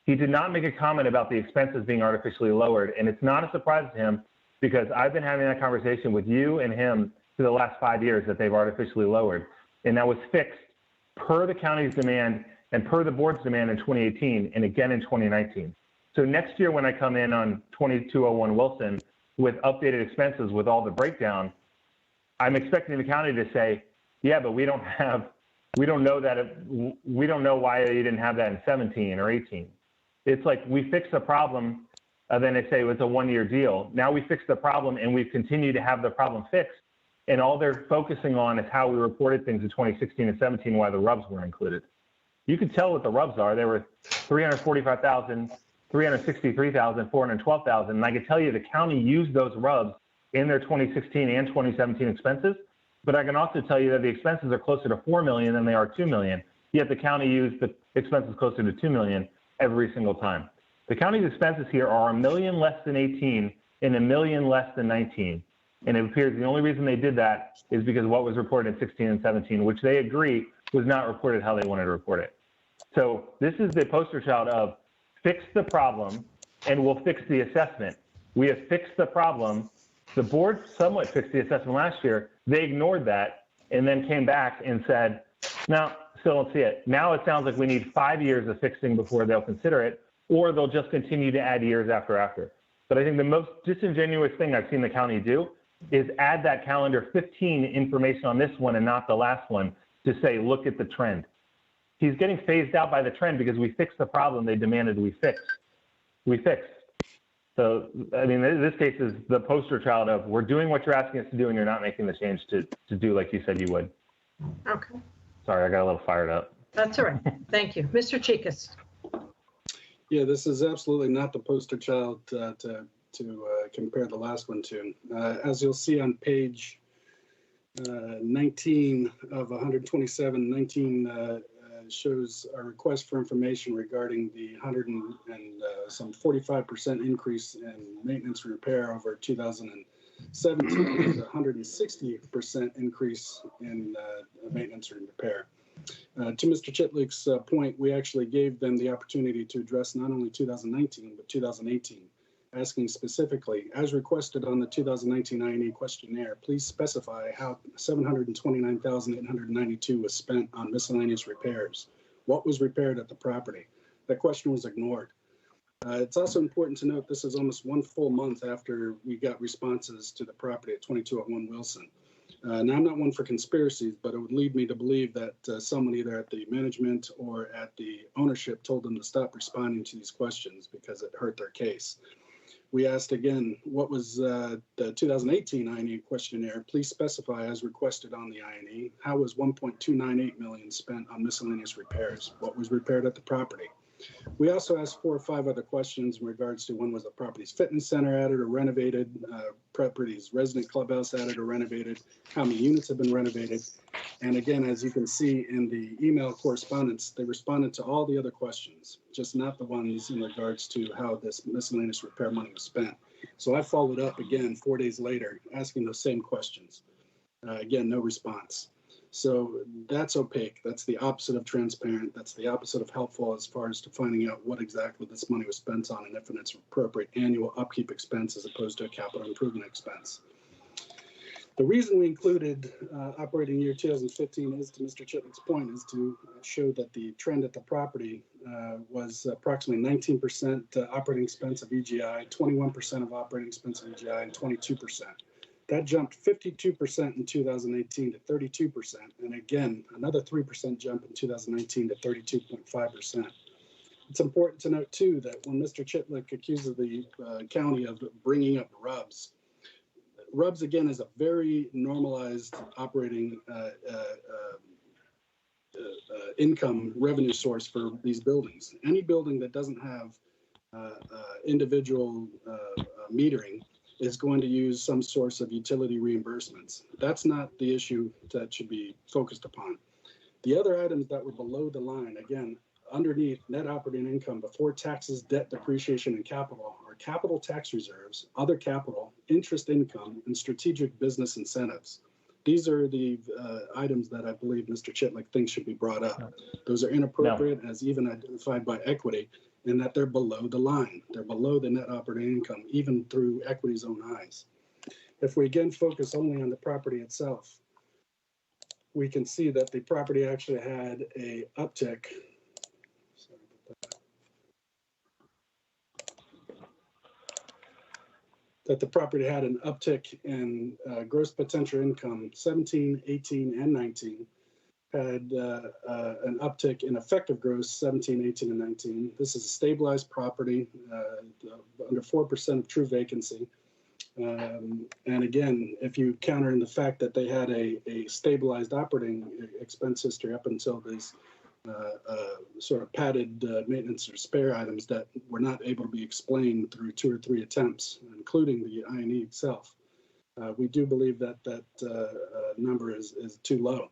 He did not make a comment about the expenses being artificially lowered, and it's not a surprise to him, because I've been having that conversation with you and him for the last 5 years that they've artificially lowered. And that was fixed per the county's demand and per the board's demand in 2018 and again in 2019. So next year when I come in on 2201 Wilson with updated expenses with all the breakdown, I'm expecting the county to say, yeah, but we don't know why you didn't have that in 17 or 18. It's like we fixed the problem, and then they say it's a 1-year deal. Now we fixed the problem and we've continued to have the problem fixed. And all they're focusing on is how we reported things in 2016 and 17, why the rubs were included. You can tell what the rubs are. They were 345,000, 363,000, 412,000. And I can tell you the county used those rubs in their 2016 and 2017 expenses. But I can also tell you that the expenses are closer to 4 million than they are 2 million. Yet the county used the expenses closer to 2 million every single time. The county's expenses here are $1 million less than 18 and $1 million less than 19. And it appears the only reason they did that is because what was reported in 16 and 17, which they agree was not reported how they wanted to report it. So this is the poster child of fix the problem and we'll fix the assessment. We have fixed the problem. The board somewhat fixed the assessment last year. They ignored that and then came back and said, no, still don't see it. Now it sounds like we need 5 years of fixing before they'll consider it, or they'll just continue to add years after. But I think the most disingenuous thing I've seen the county do is add that calendar 15 information on this one and not the last one to say, look at the trend. He's getting phased out by the trend because we fixed the problem they demanded we fix. We fixed. So, I mean, this case is the poster child of we're doing what you're asking us to do and you're not making the change to do like you said you would. Okay, Sorry, I got a little fired up. that's all right. Thank you. Mr. Chikas. Yeah, this is absolutely not the poster child to compare the last one to. As you'll see on page 19 of 127, 19 shows a request for information regarding the 45% increase in maintenance and repair over 2016 17 was a 160% increase in maintenance and repair. To Mr. Chitlick's point, we actually gave them the opportunity to address not only 2019, but 2018, asking specifically, as requested on the 2019 INE questionnaire, please specify how $729,892 was spent on miscellaneous repairs. What was repaired at the property? That question was ignored. It's also important to note this is almost 1 full month after we got responses to the property at 2201 Wilson. Now, I'm not one for conspiracies, but it would lead me to believe that someone either at the management or at the ownership told them to stop responding to these questions because it hurt their case. We asked again, what was the 2018 INE questionnaire? Please specify as requested on the INE. How was $1.298 million spent on miscellaneous repairs? What was repaired at the property? We also asked 4 or 5 other questions in regards to when was the property's fitness center added or renovated, property's resident clubhouse added or renovated, how many units have been renovated. And again, as you can see in the email correspondence, they responded to all the other questions, just not the ones in regards to how this miscellaneous repair money was spent. So I followed up again 4 days later, asking those same questions. Again, no response. So that's opaque. That's the opposite of transparent. That's the opposite of helpful as far as to finding out what exactly this money was spent on and if it's appropriate annual upkeep expense as opposed to a capital improvement expense. The reason we included operating year 2015 is, to Mr. Chitlick's point, is to show that the trend at the property was approximately 19% operating expense of EGI, 21% of operating expense of EGI, and 22%. That jumped 52% in 2018 to 32%, and again, another 3% jump in 2019 to 32.5%. It's important to note, too, that when Mr. Chitlick accuses the county of bringing up RUBS, RUBS, again, is a very normalized operating income revenue source for these buildings. Any building that doesn't have individual metering is going to use some source of utility reimbursements. That's not the issue that should be focused upon. The other items that were below the line, again, underneath net operating income before taxes, debt, depreciation, and capital are capital tax reserves, other capital, interest income, and strategic business incentives. These are the items that I believe Mr. Chitlick thinks should be brought up. Those are inappropriate, as even identified by equity, in that they're below the line. They're below the net operating income, even through equity's own eyes. If we again focus only on the property itself, we can see that the property actually had a uptick. That the property had an uptick in gross potential income, 17, 18, and 19. Had an uptick in effective gross, 17, 18, and 19. This is a stabilized property, under 4% of true vacancy. And again, if you counter in the fact that they had a stabilized operating expense history up until this sort of padded maintenance or spare items that were not able to be explained through 2 or 3 attempts, including the INE itself, we do believe that that number is too low.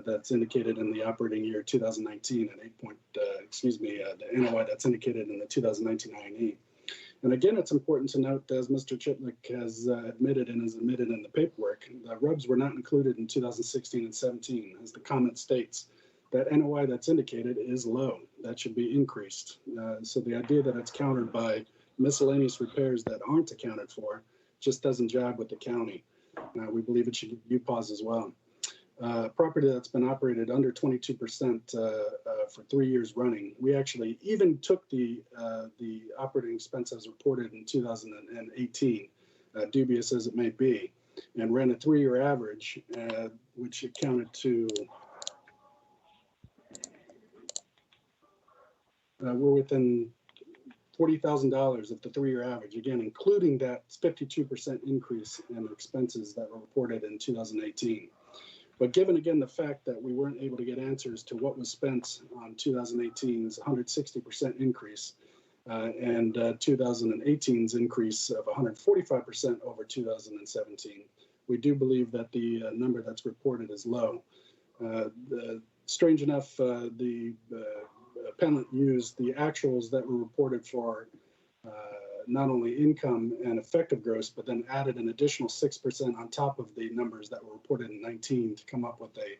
That's indicated in the operating year 2019 at the NOI that's indicated in the 2019 INE. And again, it's important to note, as Mr. Chitlick has admitted and is admitted in the paperwork, the RUBS were not included in 2016 and 17. As the comment states, that NOI that's indicated is low. That should be increased. So the idea that it's countered by miscellaneous repairs that aren't accounted for just doesn't jive with the county. We believe it should be UPAWS as well. Property that's been operated under 22% for 3 years running. We actually even took the operating expenses reported in 2018, dubious as it may be, and ran a 3-year average, which accounted to, we're within $40,000 of the 3-year average, again, including that 52% increase in expenses that were reported in 2018. But given, again, the fact that we weren't able to get answers to what was spent on 2018's 160% increase and 2018's increase of 145% over 2017, we do believe that the number that's reported is low. Strange enough, the appellant used the actuals that were reported for not only income and effective gross, but then added an additional 6% on top of the numbers that were reported in 19 to come up with a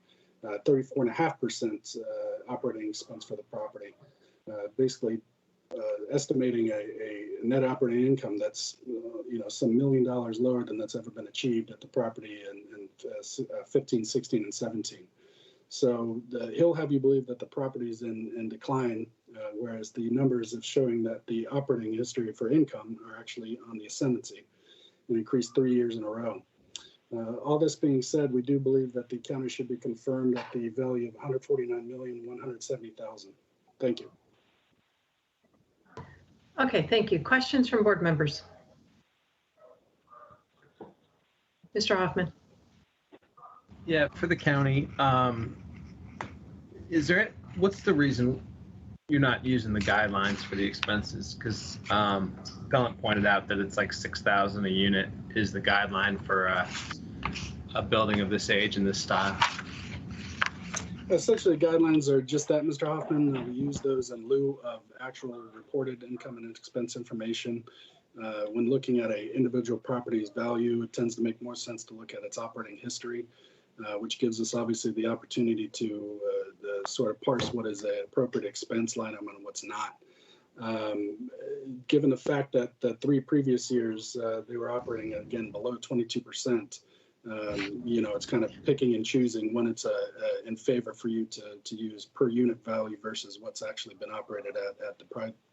34.5% operating expense for the property. Basically, estimating a net operating income that's some $1 million lower than that's ever been achieved at the property in 15, 16, and 17. So he'll have you believe that the property is in decline, whereas the numbers of showing that the operating history for income are actually on the ascendancy and increased 3 years in a row. All this being said, we do believe that the county should be confirmed at the value of $149,170,000. Thank you. Okay, thank you. Questions from board members? Mr. Hoffman. Yeah, for the county, what's the reason you're not using the guidelines for the expenses? Because Appellant pointed out that it's like 6,000 a unit is the guideline for a building of this age and this style. Essentially, guidelines are just that, Mr. Hoffman. We use those in lieu of actual reported income and expense information. When looking at an individual property's value, it tends to make more sense to look at its operating history, which gives us obviously the opportunity to sort of parse what is an appropriate expense line item and what's not. Given the fact that the 3 previous years they were operating again below 22%, it's kind of picking and choosing when it's in favor for you to use per unit value versus what's actually been operated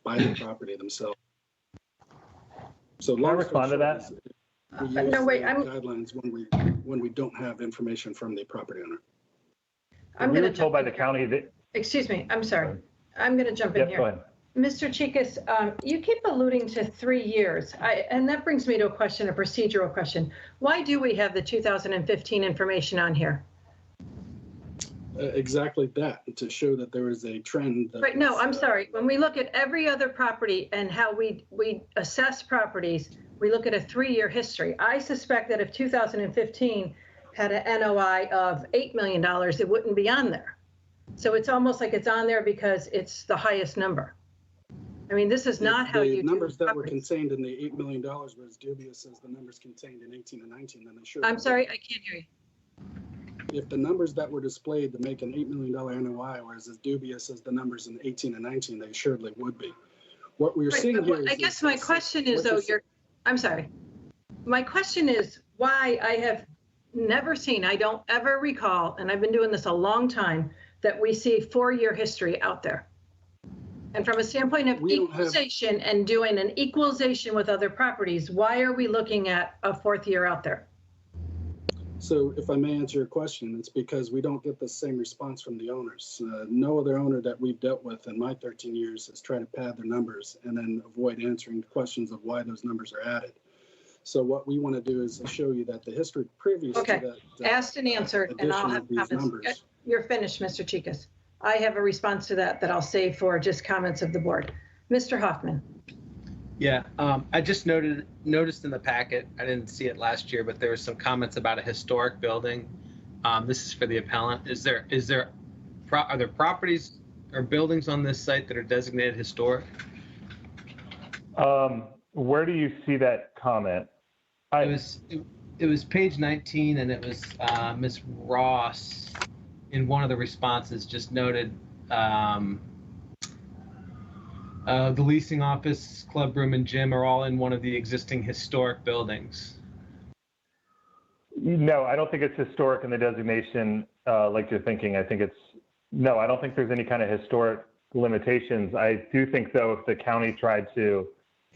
by the property themselves. So Can I respond to that? We use No, wait, guidelines when we don't have information from the property owner. We were told by the county that. Excuse me, I'm sorry. I'm going to jump in Yep, here. go ahead. Mr. Chikas, you keep alluding to 3 years, and that brings me to a procedural question. Why do we have the 2015 information on here? Exactly that, to show that there is a trend. Right, no, I'm sorry. When we look at every other property and how we assess properties, we look at a 3-year history. I suspect that if 2015 had an NOI of $8 million, it wouldn't be on there. So it's almost like it's on there because it's the highest number. I mean, this is not how you do numbers that were properties. contained in the $8 million were as dubious as the numbers contained in 18 and 19, then they should. I'm sorry, I can't hear you. If the numbers that were displayed to make an $8 million NOI were as dubious as the numbers in 18 and 19, they assuredly would be. What we're Right, seeing here I guess my question is, though, I'm sorry. My question is why I have never seen, I don't ever recall, and I've been doing this a long time, that we see 4-year history out there. And from a standpoint of equalization and doing an equalization with other properties, why are we looking at a 4th year out there? So if I may answer your question, it's because we don't get the same response from the owners. No other owner that we've dealt with in my 13 years has tried to pad their numbers and then avoid answering questions of why those numbers are added. So what we want to do is show you that the history previous to that asked and answered, and I'll have comments. Numbers. You're finished, Mr. Chikas. I have a response to that I'll save for just comments of the board. Mr. Hoffman. Yeah, I just noticed in the packet, I didn't see it last year, but there were some comments about a historic building. This is for the appellant. Are there properties or buildings on this site that are designated historic? Where do you see that comment? It was page 19, and it was Ms. Ross in one of the responses just noted the leasing office, club room, and gym are all in one of the existing historic buildings. No, I don't think it's historic in the designation like you're thinking. I think no, I don't think there's any kind of historic limitations. I do think, though, if the county tried to,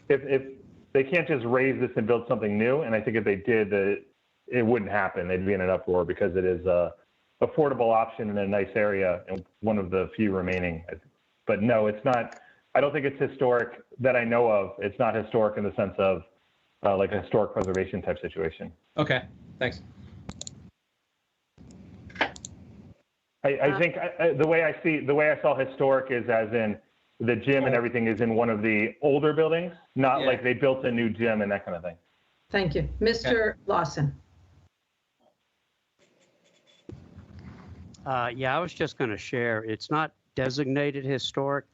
if they can't just raise this and build something new, and I think if they did, it wouldn't happen. They'd be in an uproar because it is a affordable option in a nice area and one of the few remaining. But no, it's not. I don't think it's historic that I know of. It's not historic in the sense of like a historic preservation type situation. Okay, thanks. I think the way I saw historic is as in the gym and everything is in one of the older buildings, not like they built a new gym and that kind of thing. Thank you. Mr. Lawson. Yeah, I was just going to share, it's not designated historic.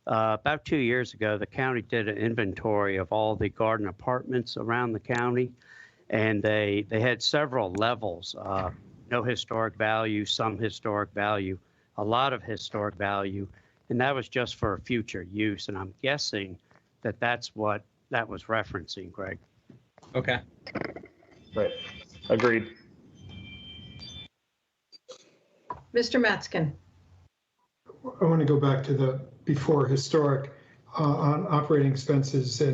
About 2 years ago, the county did an inventory of all the garden apartments around the county, and they had several levels, no historic value, some historic value, a lot of historic value, and that was just for future use. And I'm guessing that that's what that was referencing, Greg. Okay. Right. Agreed. Mr. Matskin. I want to go back to the before historic on operating expenses this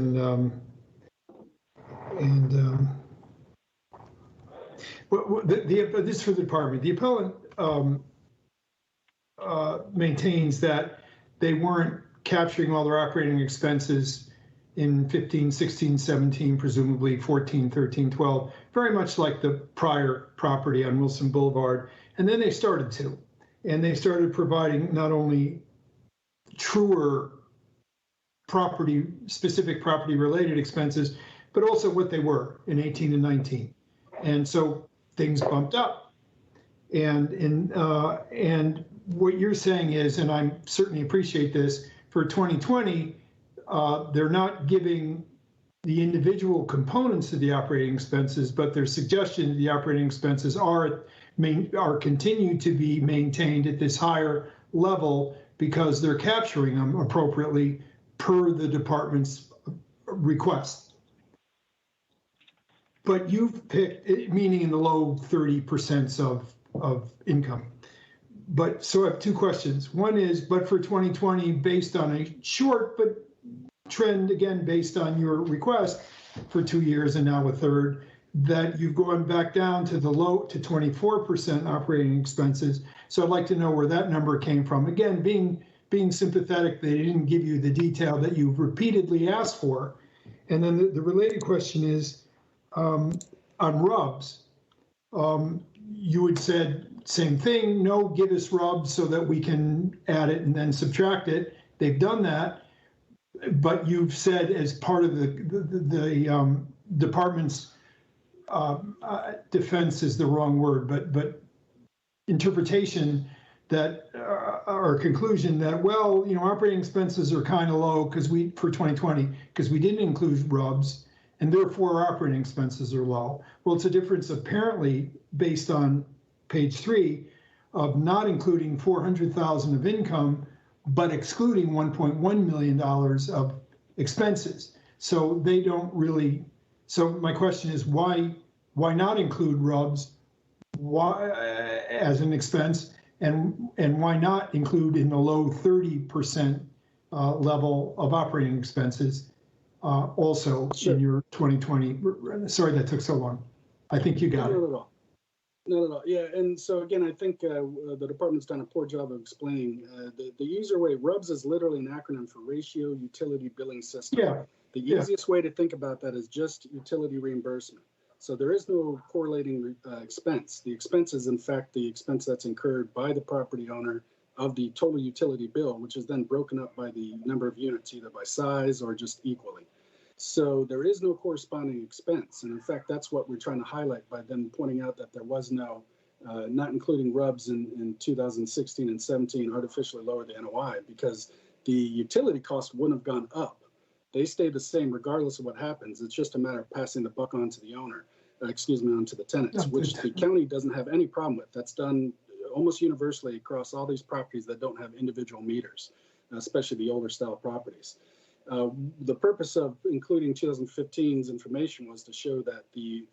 is for the department. The appellant maintains that they weren't capturing all their operating expenses in 15, 16, 17, presumably 14, 13, 12, very much like the prior property on Wilson Boulevard. And then they started to. And they started providing not only truer property, specific property related expenses, but also what they were in 18 and 19. And so things bumped up. And what you're saying is, and I certainly appreciate this, for 2020, they're not giving the individual components of the operating expenses, but their suggestion that the operating expenses are continued to be maintained at this higher level because they're capturing them appropriately per the department's request. But you've picked, meaning in the low 30% of income. But so I have two questions. One is, but for 2020, based on a short but trend, again, based on your request for 2 years and now a third, that you've gone back down to the low to 24% operating expenses. So I'd like to know where that number came from. Again, being sympathetic, they didn't give you the detail that you've repeatedly asked for. And then the related question is, on RUBS, you had said same thing, no, give us RUBS so that we can add it and then subtract it. They've done that, but you've said as part of the department's defense is the wrong word, but interpretation that our conclusion that, well, operating expenses are kind of low for 2020 because we didn't include RUBS, and therefore our operating expenses are low. Well, it's a difference apparently based on page 3 of not including 400,000 of income, but excluding $1.1 million of expenses. So they don't really. So my question is, why not include RUBS as an expense, and why not include in the low 30% level of operating expenses also in your 2020? Sorry that took so long. I think you got it. Not at all. Yeah, and so again, I think the department's done a poor job of explaining the user way. RUBS is literally an acronym for Ratio Utility Billing System. Yeah. The easiest way to think about that is just utility reimbursement. So there is no correlating expense. The expense is, in fact, the expense that's incurred by the property owner of the total utility bill, which is then broken up by the number of units, either by size or just equally. So there is no corresponding expense. And in fact, that's what we're trying to highlight by them pointing out that there was no, not including RUBS in 2016 and 17, artificially lowered the NOI because the utility cost wouldn't have gone up. They stay the same regardless of what happens. It's just a matter of passing the buck on to the owner, onto the tenants, which the county doesn't have any problem with. That's done almost universally across all these properties that don't have individual meters, especially the older style properties. The purpose of including 2015's information was to show that the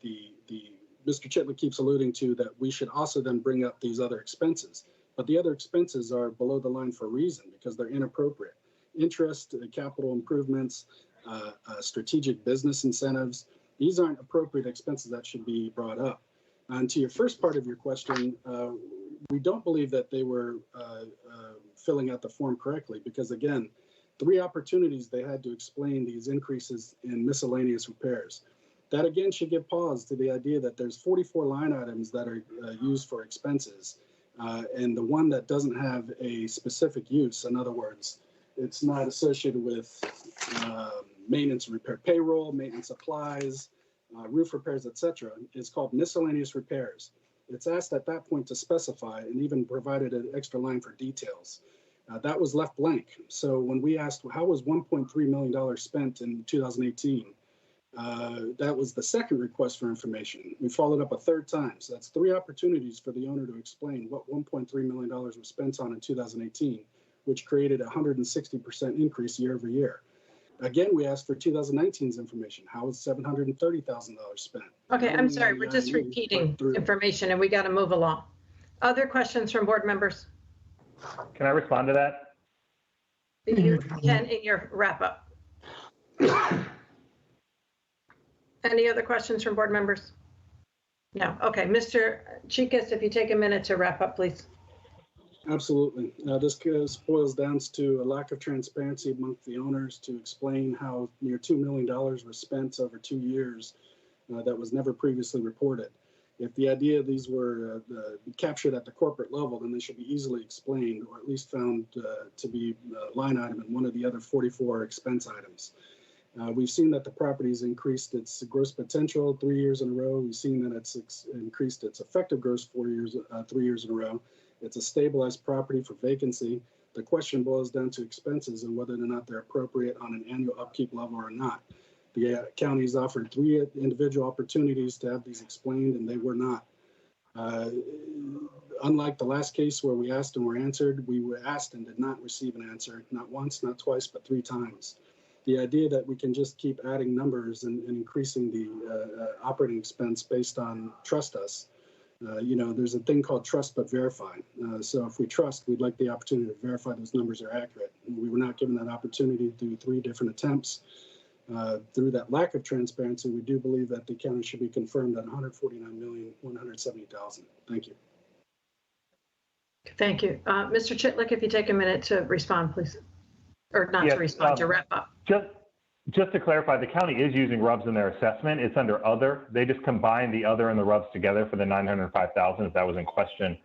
Mr. Chitley keeps alluding to that we should also then bring up these other expenses. But the other expenses are below the line for a reason because they're inappropriate. Interest, capital improvements, strategic business incentives. These aren't appropriate expenses that should be brought up. And to your first part of your question, we don't believe that they were filling out the form correctly because, again, 3 opportunities they had to explain these increases in miscellaneous repairs. That, again, should give pause to the idea that there's 44 line items that are used for expenses, and the one that doesn't have a specific use, in other words, it's not associated with maintenance and repair payroll, maintenance supplies, roof repairs, etc. It's called miscellaneous repairs. It's asked at that point to specify and even provided an extra line for details. That was left blank. So when we asked, how was $1.3 million spent in 2018? That was the second request for information. We followed up a third time. So that's 3 opportunities for the owner to explain what $1.3 million was spent on in 2018, which created a 160% increase year over year. Again, we asked for 2019's information. How was $730,000 spent? Okay, I'm Only sorry, on we're the just IME repeating through. information and we got to move along. Other questions from board members? Can I respond to that? You can in your wrap up. Any other questions from board members? No. Okay, Mr. Chicas, if you take a minute to wrap up, please. Absolutely. This boils down to a lack of transparency among the owners to explain how near $2 million was spent over 2 years that was never previously reported. If the idea of these were captured at the corporate level, then they should be easily explained or at least found to be a line item in one of the other 44 expense items. We've seen that the property's increased its gross potential 3 years in a row. We've seen that it's increased its effective gross 3 years in a row. It's a stabilized property for vacancy. The question boils down to expenses and whether or not they're appropriate on an annual upkeep level or not. The county's offered 3 individual opportunities to have these explained, and they were not. Unlike the last case where we asked and were answered, we were asked and did not receive an answer, not once, not twice, but 3 times. The idea that we can just keep adding numbers and increasing the operating expense based on trust us, there's a thing called trust but verify. So if we trust, we'd like the opportunity to verify those numbers are accurate. And we were not given that opportunity through 3 different attempts. Through that lack of transparency, we do believe that the county should be confirmed at $149,170,000. Thank you. Thank you. Mr. Chitlick, if you take a minute to respond, please. Or not Yes, to respond, to wrap up. Just to clarify, the county is using RUBS in their assessment. It's under other. They just combined the other and the RUBS together for the $905,000, if that was in question.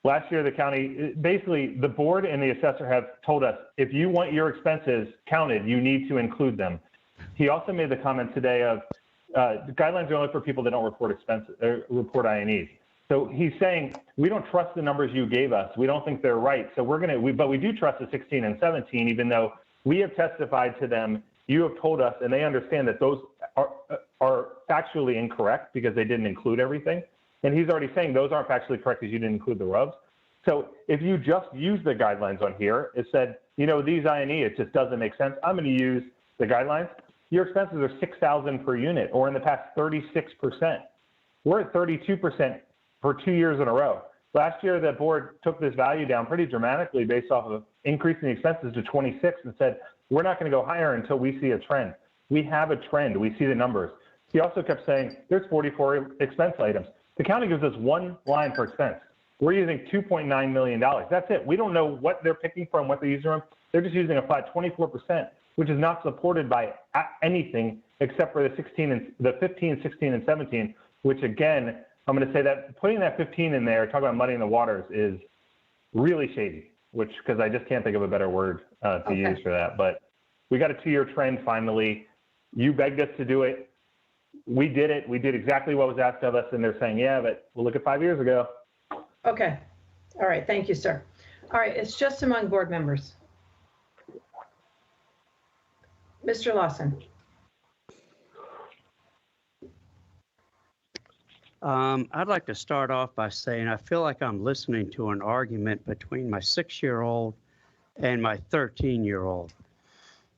Last year, the county, basically, the board and the assessor have told us, if you want your expenses counted, you need to include them. He also made the comment today of the guidelines are only for people that don't report expenses or report INEs. So he's saying, we don't trust the numbers you gave us. We don't think they're right. So but we do trust the 16 and 17, even though we have testified to them. You have told us, and they understand that those are factually incorrect because they didn't include everything. And he's already saying those aren't factually correct because you didn't include the RUBS. So if you just use the guidelines on here, it said, these INE, it just doesn't make sense. I'm going to use the guidelines. Your expenses are $6,000 per unit, or in the past 36%. We're at 32% for 2 years in a row. Last year, the board took this value down pretty dramatically based off of increasing the expenses to 26 and said, we're not going to go higher until we see a trend. We have a trend. We see the numbers. He also kept saying there's 44 expense items. The county gives us 1 line per expense. We're using $2.9 million. That's it. We don't know what they're picking from, what they're using from. They're just using a flat 24%, which is not supported by anything except for the 15, 16, and 17, which again, I'm going to say that putting that 15 in there, talking about muddy in the waters, is really shady, because I just can't think of a better word to use for that. But we got a 2-year trend finally. You begged us to do it. We did it. We did exactly what was asked of us. And they're saying, yeah, but we'll look at 5 years ago. Okay. All right. Thank you, sir. All right. It's just among board members. Mr. Lawson. I'd like to start off by saying I feel like I'm listening to an argument between my 6-year-old and my 13-year-old.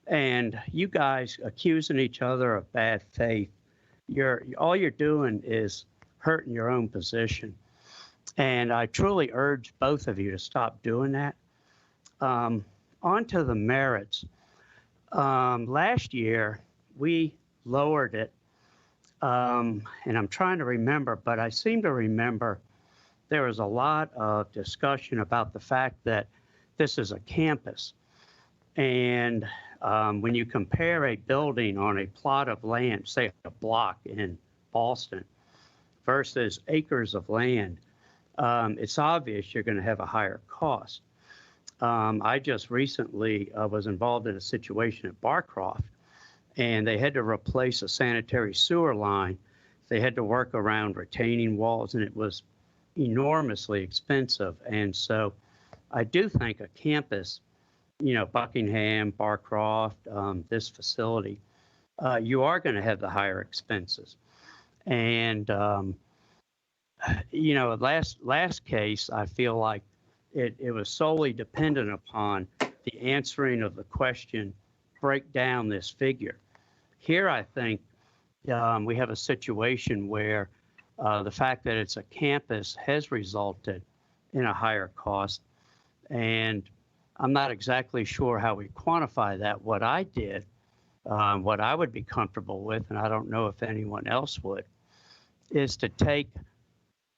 And you guys accusing each other of bad faith. All you're doing is hurting your own position. And I truly urge both of you to stop doing that. On to the merits. Last year, we lowered it. And I'm trying to remember, but I seem to remember there was a lot of discussion about the fact that this is a campus. And when you compare a building on a plot of land, say a block in Boston, versus acres of land, it's obvious you're going to have a higher cost. I just recently was involved in a situation at Barcroft, and they had to replace a sanitary sewer line. They had to work around retaining walls, and it was enormously expensive. And so I do think a campus, Buckingham, Barcroft, this facility, you are going to have the higher expenses. And, last case, I feel like it was solely dependent upon the answering of the question, break down this figure. Here, I think we have a situation where the fact that it's a campus has resulted in a higher cost. And I'm not exactly sure how we quantify that. What I did, what I would be comfortable with, and I don't know if anyone else would, is to take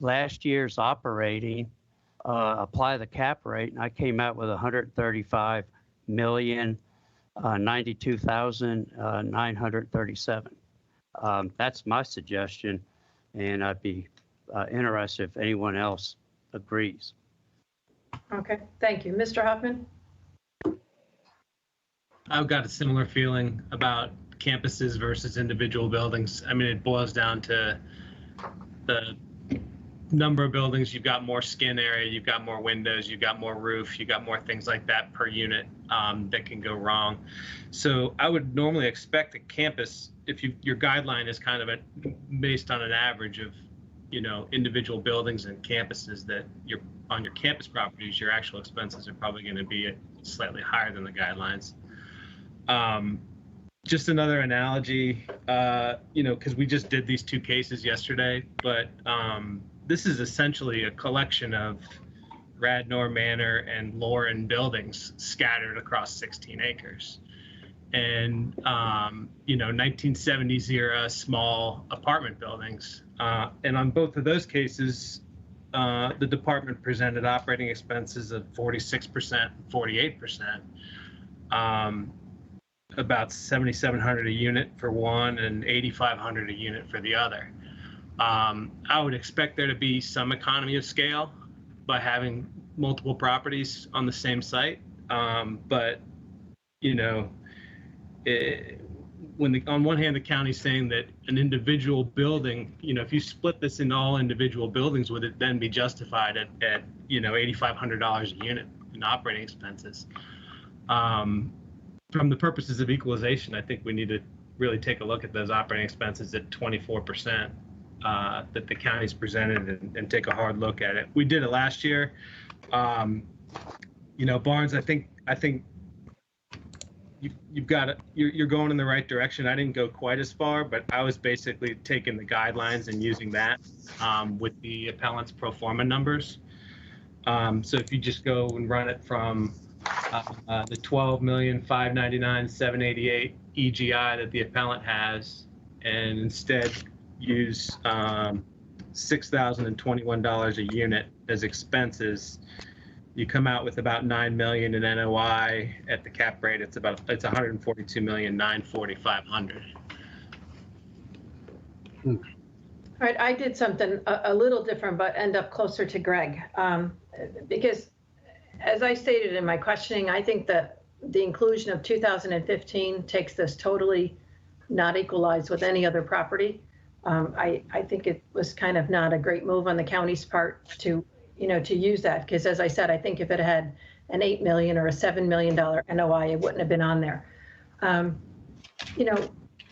last year's operating, apply the cap rate, and I came out with 135,092,937. That's my suggestion, and I'd be interested if anyone else agrees. Okay, thank you. Mr. Hoffman? I've got a similar feeling about campuses versus individual buildings. I mean, it boils down to the number of buildings. You've got more skin area, you've got more windows, you've got more roof, you've got more things like that per unit that can go wrong. So I would normally expect a campus, if your guideline is kind of based on an average of, individual buildings and campuses, that on your campus properties, your actual expenses are probably going to be slightly higher than the guidelines. Just another analogy, because we just did these two cases yesterday, but this is essentially a collection of Radnor Manor and Lauren buildings scattered across 16 acres. And, 1970s era small apartment buildings. And on both of those cases, the department presented operating expenses of 46% and 48%. About 7,700 a unit for one and 8,500 a unit for the other. I would expect there to be some economy of scale by having multiple properties on the same site. But, on one hand, the county's saying that an individual building, if you split this into all individual buildings, would it then be justified at $8,500 a unit in operating expenses? From the purposes of equalization, I think we need to really take a look at those operating expenses at 24% that the county's presented and take a hard look at it. We did it last year. Barnes, I think you've got it. You're going in the right direction. I didn't go quite as far, but I was basically taking the guidelines and using that with the appellant's pro forma numbers. So if you just go and run it from the 12,599,788 EGI that the appellant has, and instead use $6,021 a unit as expenses, you come out with about $9 million in NOI. At the cap rate, it's $142,945,000. All right, I did something a little different, but end up closer to Greg. Because as I stated in my questioning, I think that the inclusion of 2015 takes this totally not equalized with any other property. I think it was kind of not a great move on the county's part to use that, because as I said, I think if it had an $8 million or a $7 million NOI, it wouldn't have been on there.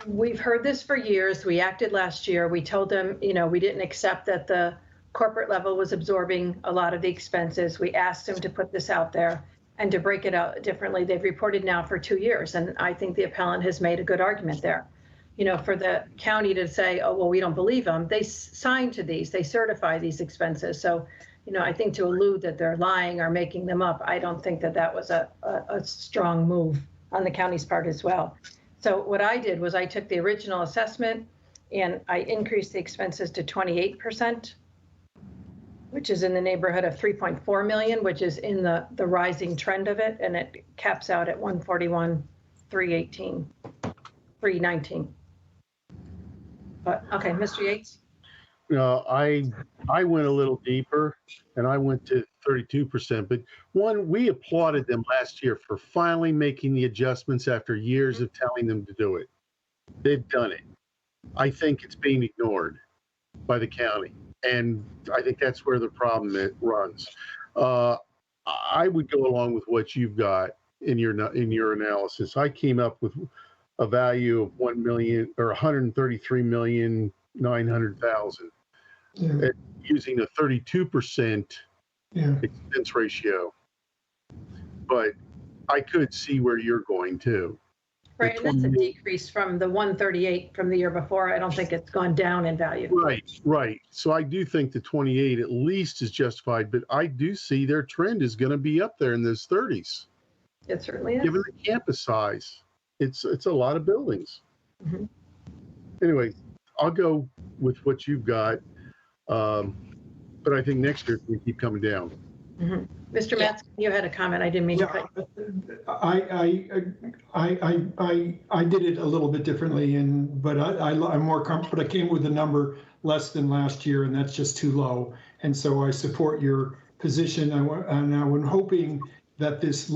We've heard this for years. We acted last year. We told them, we didn't accept that the corporate level was absorbing a lot of the expenses. We asked them to put this out there and to break it out differently. They've reported now for 2 years, and I think the appellant has made a good argument there. For the county to say, oh, well, we don't believe them. They sign to these, they certify these expenses. So, I think to allude that they're lying or making them up, I don't think that was a strong move on the county's part as well. So what I did was I took the original assessment and I increased the expenses to 28%, which is in the neighborhood of 3.4 million, which is in the rising trend of it. And it caps out at 319. But okay, Mr. Yates. I went a little deeper and I went to 32%, but we applauded them last year for finally making the adjustments after years of telling them to do it. They've done it. I think it's being ignored by the county, and I think that's where the problem runs. I would go along with what you've got in your analysis. I came up with a value of 1 million or 133,900,000 Yeah, using a 32% yeah. expense ratio. But I could see where you're going too. Right, and that's a 28 decrease from the 138 from the year before. I don't think it's gone down in value. Right. So I do think the 28 at least is justified, but I do see their trend is going to be up there in those 30s. It certainly is. Given the campus size, it's a lot of buildings. Mhm. Anyway, I'll go with what you've got, but I think next year we keep coming down. Mhm. Mr. Metz, you had a comment. I didn't mean to Yeah, cut. I did it a little bit differently, but I'm more comfortable. But I came with a number less than last year, and that's just too low. And so I support your position, and I'm hoping that this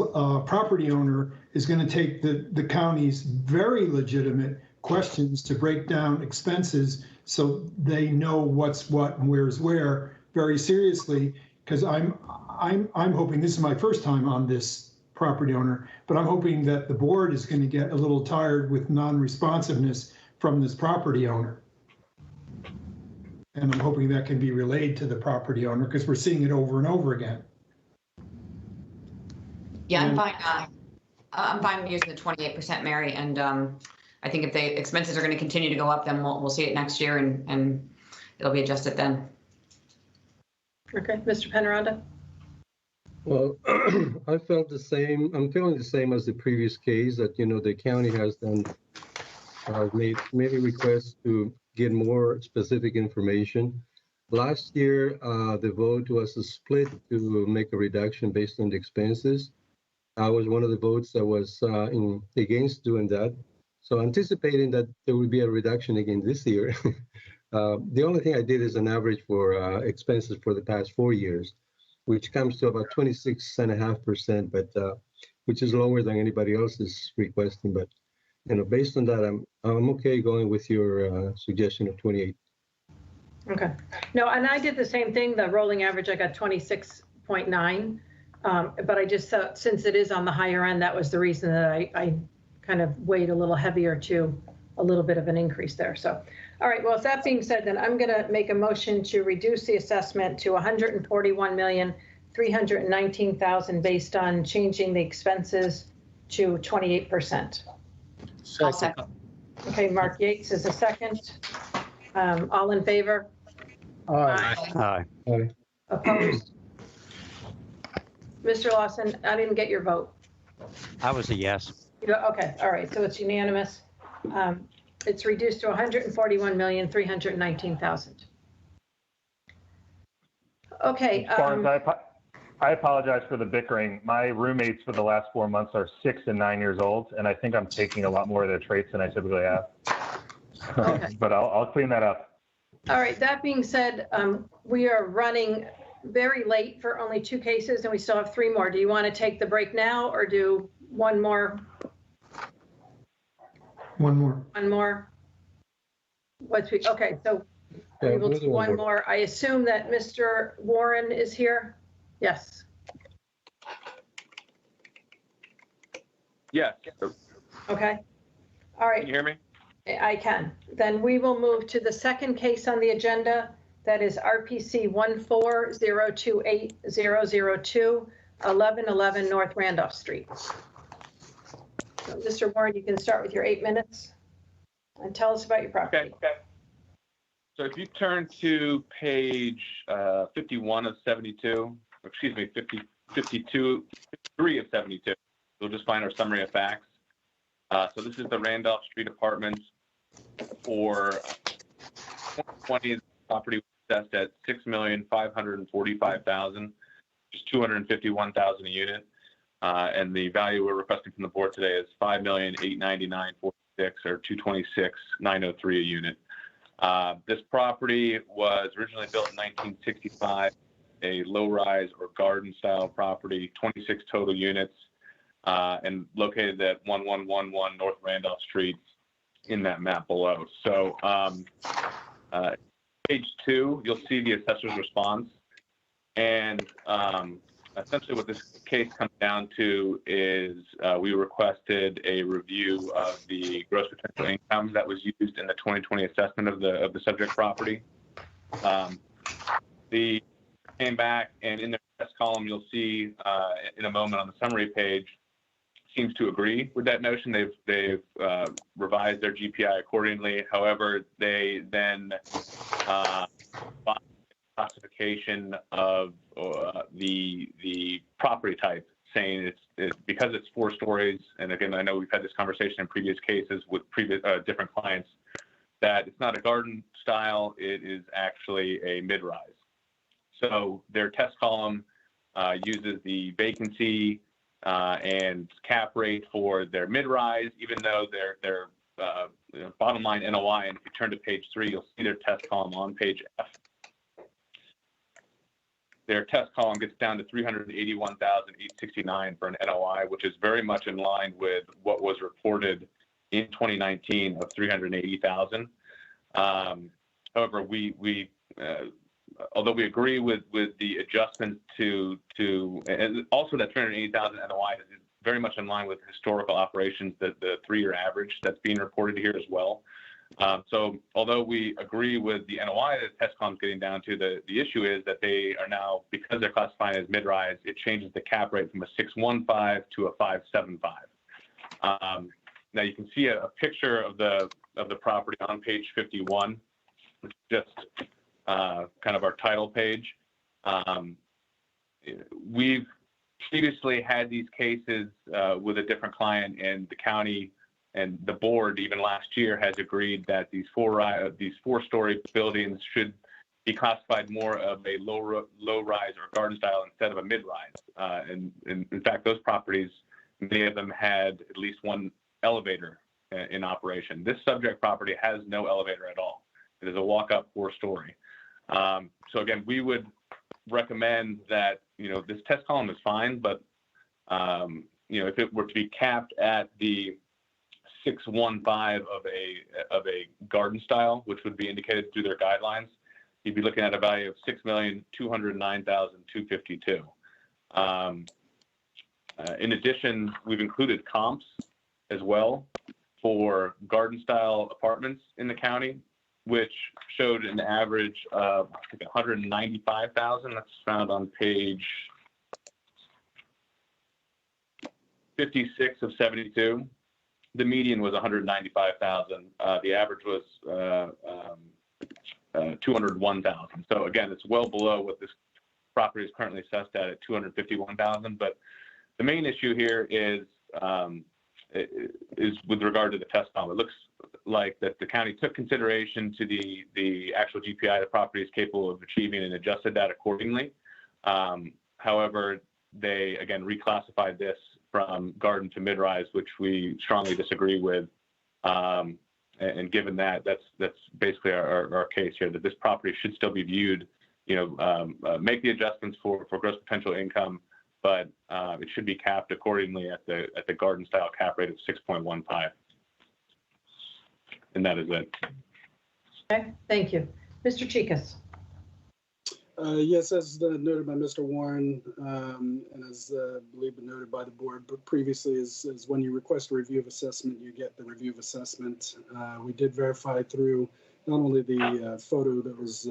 property owner is going to take the county's very legitimate questions to break down expenses so they know what's what and where's where very seriously. Because I'm hoping, this is my first time on this property owner, but I'm hoping that the board is going to get a little tired with non-responsiveness from this property owner. And I'm hoping that can be relayed to the property owner because we're seeing it over and over again. Yeah, I'm And- fine. I'm fine using the 28%, Mary. And I think if the expenses are going to continue to go up, then we'll see it next year and it'll be adjusted then. Okay, Mr. Penaranda? Well, I felt the same. I'm feeling the same as the previous case that, the county has done, made many requests to get more specific information. Last year, the vote was a split to make a reduction based on the expenses. I was one of the votes that was against doing that. So anticipating that there would be a reduction again this year. The only thing I did is an average for expenses for the past 4 years, which comes to about 26.5%, but which is lower than anybody else is requesting. But based on that, I'm okay going with your suggestion of 28. Okay. No, and I did the same thing. The rolling average, I got 26.9. But I just thought, since it is on the higher end, that was the reason that I kind of weighed a little heavier to a little bit of an increase there. So, all right, well, if that being said, then I'm going to make a motion to reduce the assessment to $141,319,000 based on changing the expenses to 28%. I'll second. Okay, Mark Yates is a second. All in favor? Aye. Aye. Opposed? Mr. Lawson, I didn't get your vote. I was a yes. Okay, all right, so it's unanimous. It's reduced to $141,319,000. Okay. Barnes, I apologize for the bickering. My roommates for the last 4 months are 6 and 9 years old, and I think I'm taking a lot more of their traits than I typically have. Okay. But I'll clean that up. All right, that being said, we are running very late for only 2 cases, and we still have 3 more. Do you want to take the break now or do one more? One more. One more? Okay, so we Yeah, will we'll do do one more. I assume that Mr. Warren is here? Yes. Yes. Okay. All right. Can you hear me? I can. Then we will move to the second case on the agenda. That is RPC 14028-002, 1111 North Randolph Street. So, Mr. Warren, you can start with your 8 minutes and tell us about your property. Okay. So if you turn to page 51 of 72, excuse me, 53 of 72, you'll just find our summary of facts. So this is the Randolph Street Apartments for 2020. Property was assessed at $6,545,000, which is $251,000 a unit. And the value we're requesting from the board today is $5,899,46, or $226,903 a unit. This property was originally built in 1965, a low-rise or garden-style property, 26 total units, and located at 1111 North Randolph Street in that map below. So page 2, you'll see the assessor's response. And essentially what this case comes down to is we requested a review of the gross potential income that was used in the 2020 assessment of the subject property. The came back, and in the test column, you'll see in a moment on the summary page, seems to agree with that notion. They've revised their GPI accordingly. However, they then classification of the property type, saying it's because it's 4 stories. And again, I know we've had this conversation in previous cases with previous different clients, that it's not a garden style, it is actually a mid-rise. So their test column uses the vacancy and cap rate for their mid-rise, even though their bottom line NOI, and if you turn to page 3, you'll see their test column on page F. Their test column gets down to 381,869 for an NOI, which is very much in line with what was reported in 2019 of 380,000. However, we although we agree with the adjustment to and also that 380,000 NOI is very much in line with historical operations, the 3-year average that's being reported here as well. So although we agree with the NOI that test column's getting down to, the issue is that they are now, because they're classified as mid-rise, it changes the cap rate from a 615 to a 575. Now you can see a picture of the property on page 51, which is just kind of our title page. We've previously had these cases with a different client, and the county and the board even last year has agreed that these 4-story buildings should be classified more of a low rise or garden style instead of a mid-rise. And in fact, those properties, many of them had at least one elevator in operation. This subject property has no elevator at all. It is a walk-up 4-story. So again, we would recommend that, this test column is fine, but, if it were to be capped at the 615 of a garden style, which would be indicated through their guidelines, you'd be looking at a value of $6,209,252. In addition, we've included comps as well for garden style apartments in the county, which showed an average of, I think, 195,000. That's found on page 56 of 72. The median was 195,000. The average was 201,000. So again, it's well below what this property is currently assessed at 251,000. But the main issue here is with regard to the test column. It looks like that the county took consideration to the actual GPI the property is capable of achieving and adjusted that accordingly. However, they again reclassified this from garden to mid-rise, which we strongly disagree with. And given that, that's basically our case here, that this property should still be viewed, make the adjustments for gross potential income, but it should be capped accordingly at the garden style cap rate of 6.15. And that is it. Okay, thank you. Mr. Chikas. Yes, as noted by Mr. Warren, and as I believe noted by the board, but previously is when you request a review of assessment, you get the review of assessment. We did verify through not only the photo that was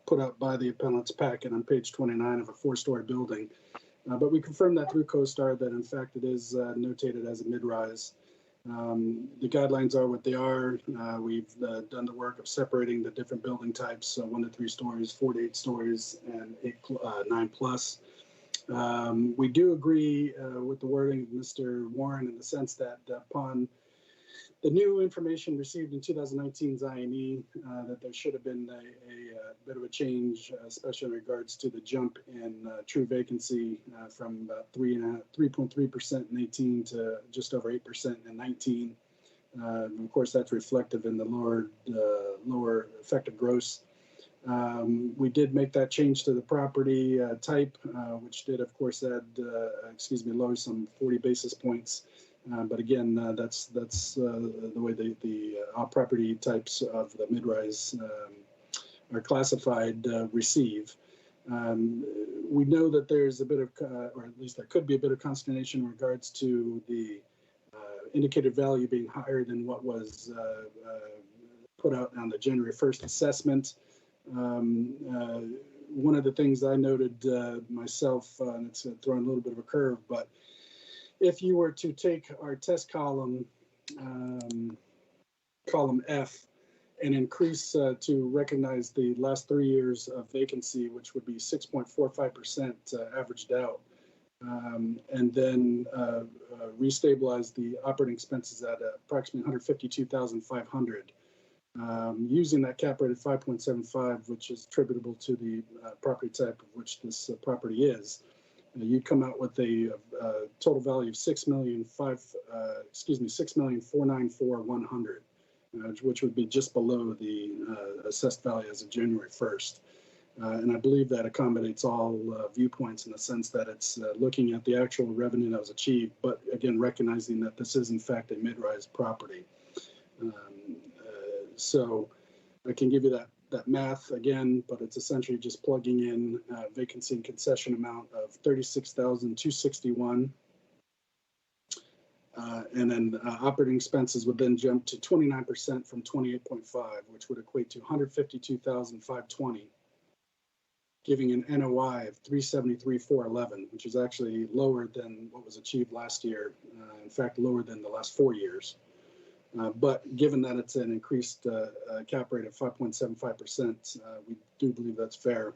put out by the appellant's packet on page 29 of a 4-story building, but we confirmed that through CoStar that in fact it is notated as a mid-rise. The guidelines are what they are. We've done the work of separating the different building types, so 1 to 3 stories, 4 to 8 stories, and 9 plus. We do agree with the wording of Mr. Warren in the sense that upon the new information received in 2019's INE, that there should have been a bit of a change, especially in regards to the jump in true vacancy from about 3.3% in 18 to just over 8% in 19. Of course, that's reflective in the lower effective gross. We did make that change to the property type, which did, of course, lower some 40 basis points. But again, that's the way the property types of the mid-rise are classified receive. We know that there's a bit of, or at least there could be a bit of consternation in regards to the indicated value being higher than what was put out on the January 1st assessment. One of the things I noted myself, and it's throwing a little bit of a curve, but if you were to take our test column, column F, and increase to recognize the last 3 years of vacancy, which would be 6.45% averaged out, and then restabilize the operating expenses at approximately 152,500. Using that cap rate of 5.75, which is attributable to the property type of which this property is, you'd come out with a total value of $6,494,100, which would be just below the assessed value as of January 1st. And I believe that accommodates all viewpoints in the sense that it's looking at the actual revenue that was achieved, but again, recognizing that this is in fact a mid-rise property. So I can give you that math again, but it's essentially just plugging in vacancy and concession amount of 36,261. And then operating expenses would then jump to 29% from 28.5, which would equate to 152,520, giving an NOI of 373,411, which is actually lower than what was achieved last year. In fact, lower than the last 4 years. But given that it's an increased cap rate of 5.75%, we do believe that's fair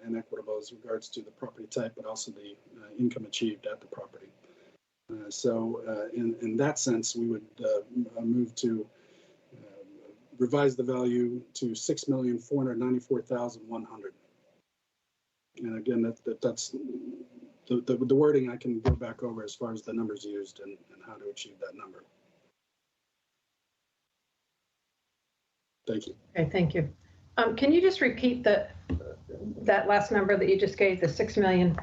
and equitable as regards to the property type, but also the income achieved at the property. So in that sense, we would move to revise the value to $6,494,100. And again, that's the wording I can go back over as far as the numbers used and how to achieve that number. Thank you. Okay, thank you. Can you just repeat that last number that you just gave, the 6 million?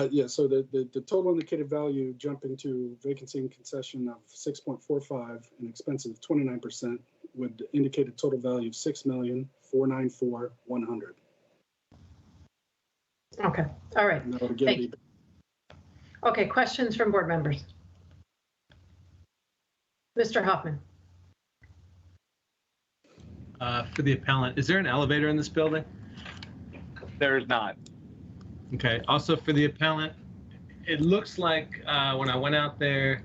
Yeah, so the total indicated value jumping to vacancy and concession of 6.45 and expenses of 29% would indicate a total value of 6,494,100. Okay, all right. Thank you. Okay, questions from board members? Mr. Hoffman. For the appellant, is there an elevator in this building? There is not. Okay. Also for the appellant, it looks like when I went out there,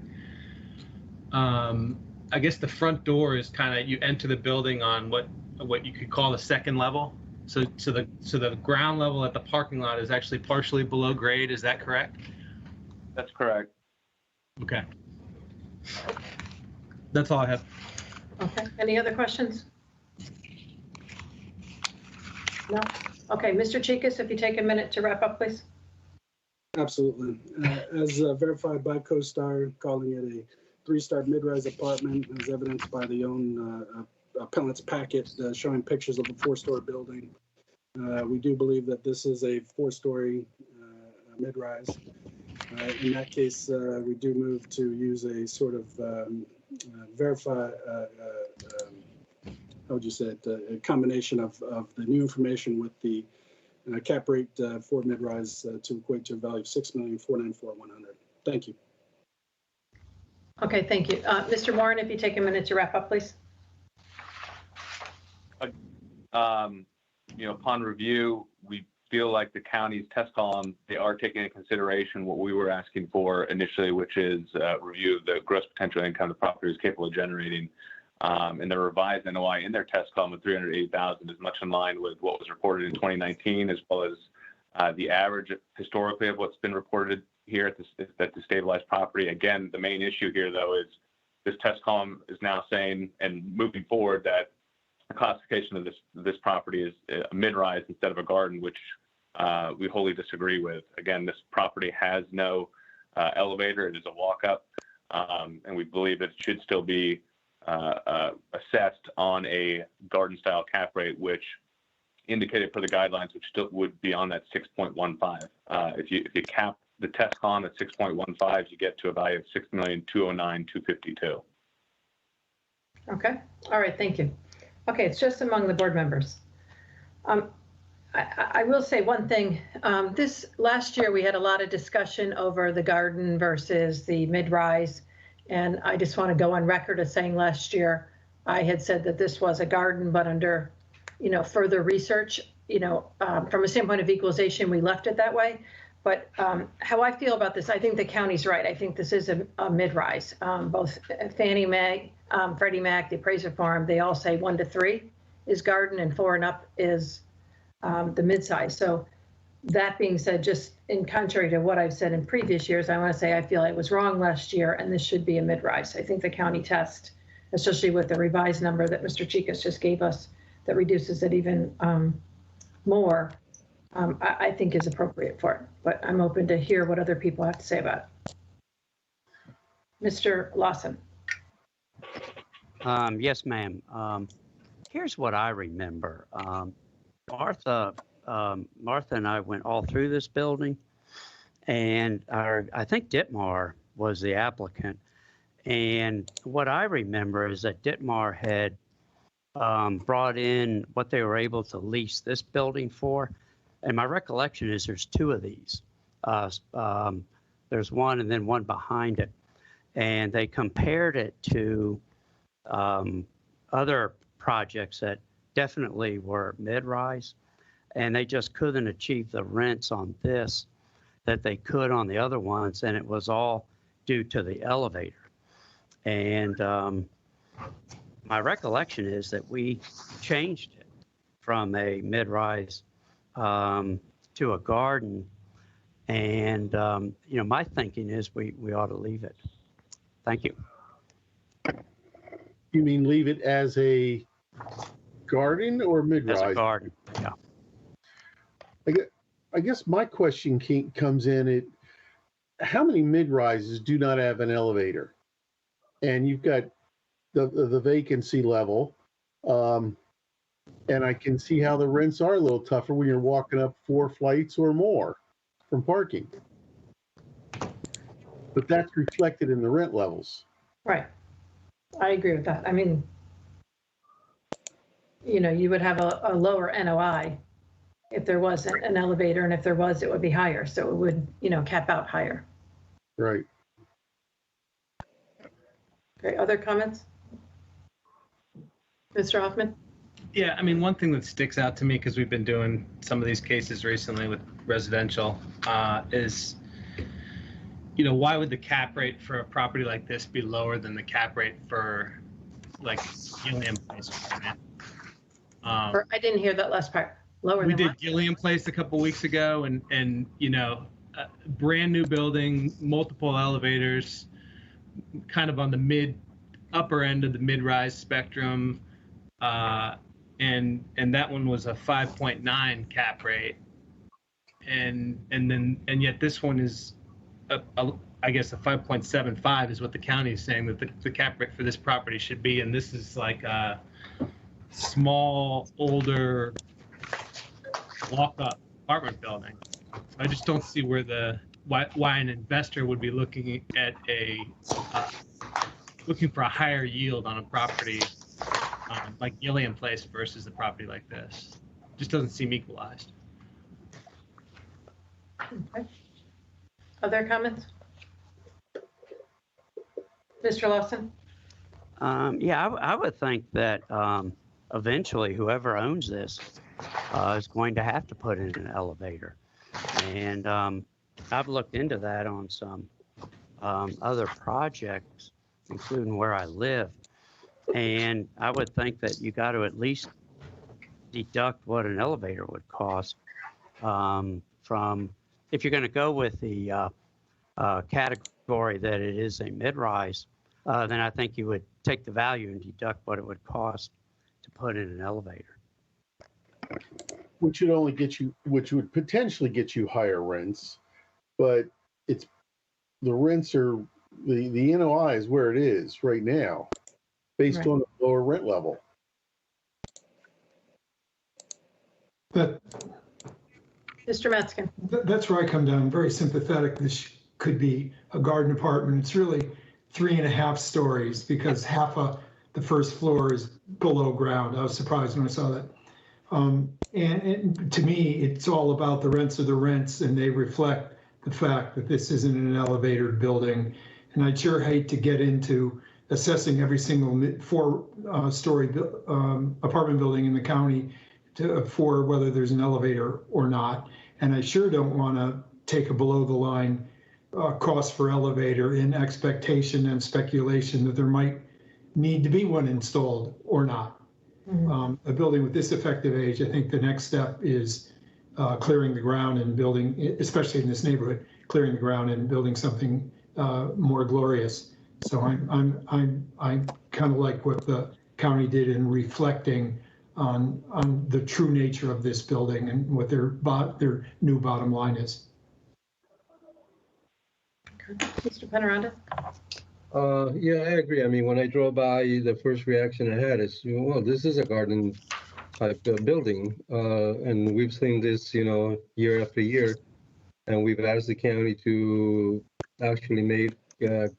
I guess the front door is kind of, you enter the building on what you could call the second level. So the ground level at the parking lot is actually partially below grade. Is that correct? That's correct. Okay. That's all I have. Okay, any other questions? No? Okay, Mr. Chikas, if you take a minute to wrap up, please. Absolutely. As verified by CoStar, calling it a 3-star mid-rise apartment, as evidenced by the own appellant's packet showing pictures of a 4-story building. We do believe that this is a 4-story mid-rise. In that case, we do move to use a sort of how would you say it, a combination of the new information with the cap rate for mid-rise to equate to a value of $6,494,100. Thank you. Okay, thank you. Mr. Warren, if you take a minute to wrap up, please. Upon review, we feel like the county's test column, they are taking into consideration what we were asking for initially, which is review of the gross potential income the property is capable of generating. And the revised NOI in their test column of 380,000 is much in line with what was reported in 2019, as well as the average historically of what's been reported here at the stabilized property. Again, the main issue here, though, is this test column is now saying and moving forward that the classification of this property is a mid-rise instead of a garden, which we wholly disagree with. Again, this property has no elevator. It is a walk-up, and we believe that it should still be assessed on a garden-style cap rate, which indicated for the guidelines, which still would be on that 6.15. If you cap the test column at 6.15, you get to a value of 6,209,252. Okay, all right, thank you. Okay, it's just among the board members. I will say one thing. This last year, we had a lot of discussion over the garden versus the mid-rise. And I just want to go on record as saying last year, I had said that this was a garden, but under, further research, from a standpoint of equalization, we left it that way. But how I feel about this, I think the county's right. I think this is a mid-rise. Both Fannie Mae, Freddie Mac, the appraiser firm, they all say 1 to 3 is garden and 4 and up is the mid-size. So that being said, just in contrary to what I've said in previous years, I want to say I feel I was wrong last year, and this should be a mid-rise. I think the county test, especially with the revised number that Mr. Chicas just gave us, that reduces it even more, I think is appropriate for it. But I'm open to hear what other people have to say about it. Mr. Lawson. Yes, ma'am. Here's what I remember. Martha and I went all through this building, and I think Ditmar was the applicant. And what I remember is that Ditmar had brought in what they were able to lease this building for. And my recollection is there's 2 of these. There's one and then one behind it. And they compared it to other projects that definitely were mid-rise, and they just couldn't achieve the rents on this that they could on the other ones, and it was all due to the elevator. And my recollection is that we changed it from a mid-rise to a garden, and my thinking is we ought to leave it. Thank you. You mean leave it as a garden or mid-rise? As a garden, yeah. I guess my question comes in at how many mid-rises do not have an elevator? And you've got the vacancy level, and I can see how the rents are a little tougher when you're walking up 4 flights or more from parking. But that's reflected in the rent levels. Right. I agree with that. I mean, you would have a lower NOI if there wasn't an elevator, and if there was, it would be higher. So it would, cap out higher. Right. Great. Other comments? Mr. Hoffman? Yeah, I mean, one thing that sticks out to me, because we've been doing some of these cases recently with residential, is, why would the cap rate for a property like this be lower than the cap rate for, like, Gilliam Place? I didn't hear that last part. Lower We than did what? Gilliam Place a couple weeks ago, and a brand new building, multiple elevators, kind of on the upper end of the mid-rise spectrum, and that one was a 5.9 cap rate, and yet this one is I guess a 5.75 is what the county is saying that the cap rate for this property should be, and this is like a small, older walk-up apartment building. I just don't see why an investor would be looking at looking for a higher yield on a property like Gilliam Place versus a property like this. Just doesn't seem equalized. Okay. Other comments? Mr. Lawson? Yeah, I would think that eventually whoever owns this is going to have to put in an elevator. And I've looked into that on some other projects, including where I live. And I would think that you got to at least deduct what an elevator would cost from, if you're going to go with the category that it is a mid-rise, then I think you would take the value and deduct what it would cost to put in an elevator. Which would potentially get you higher rents, but the rents are, the NOI is where it is right now, based on the lower rent level. But Mr. Metzger? that's where I come down. I'm very sympathetic. This could be a garden apartment. It's really 3.5 stories because half of the first floor is below ground. I was surprised when I saw that. And to me, it's all about the rents are the rents, and they reflect the fact that this isn't an elevated building. And I'd sure hate to get into assessing every single four-story apartment building in the county for whether there's an elevator or not. And I sure don't want to take a below-the-line cost for elevator in expectation and speculation that there might need to be one installed or not. A building with this effective age, I think the next step is clearing the ground and building, especially in this neighborhood, clearing the ground and building something more glorious. So I'm kind of like what the county did in reflecting on the true nature of this building and what their new bottom line is. Mr. Penaranda? Yeah, I agree. I mean, when I drove by, the first reaction I had is, well, this is a garden type building. And we've seen this, year after year. And we've asked the county to actually make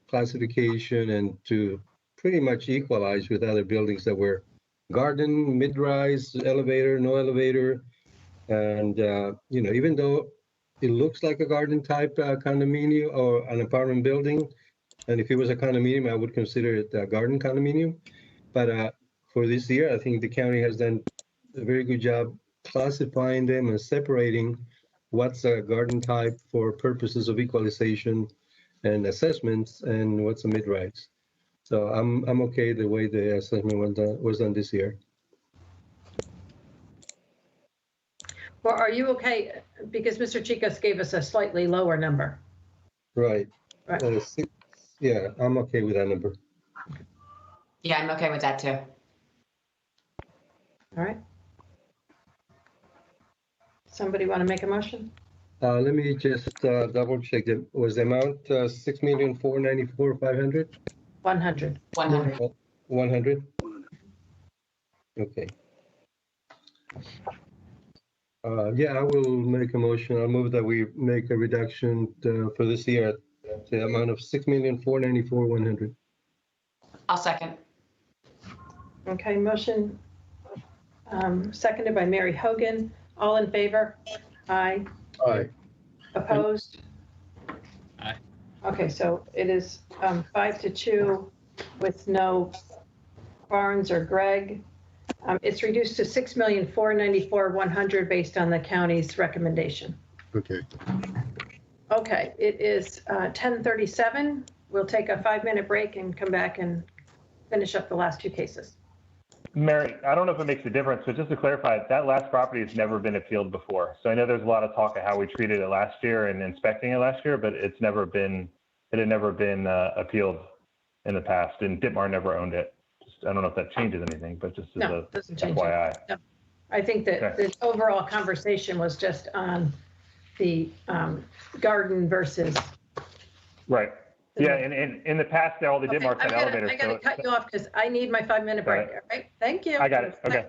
classification and to pretty much equalize with other buildings that were garden, mid-rise, elevator, no elevator. And, even though it looks like a garden type condominium or an apartment building, and if it was a condominium, I would consider it a garden condominium. But for this year, I think the county has done a very good job classifying them and separating what's a garden type for purposes of equalization and assessments and what's a mid-rise. So I'm okay the way the assessment was done this year. Well, are you okay? Because Mr. Chicos gave us a slightly lower number. Right. Right. Yeah, I'm okay with that number. Yeah, I'm okay with that too. All right. Somebody want to make a motion? Let me just double check. Was the amount 6,494,500? 100. 100. 100? Okay. Yeah, I will make a motion. I'll move that we make a reduction for this year at the amount of 6,494,100. I'll second. Okay, motion seconded by Mary Hogan. All in favor? Aye. Aye. Opposed? Aye. Okay, so it is 5-2 with no Barnes or Gregg. It's reduced to 6,494,100 based on the county's recommendation. Okay. Okay, it is 10:37. We'll take a 5-minute break and come back and finish up the last two cases. Mary, I don't know if it makes a difference, but just to clarify, that last property has never been appealed before. So I know there's a lot of talk of how we treated it last year and inspecting it last year, but it had never been appealed in the past, and Ditmar never owned it. I don't know if that changes anything, but just as No, a it doesn't change. FYI. No. I think that Okay. the overall conversation was just on the garden versus. Right. Yeah, and in the past, all the Okay, Ditmars had elevators. I gotta cut you off because I need my 5-minute break. All All right, thank you. I got it. Okay.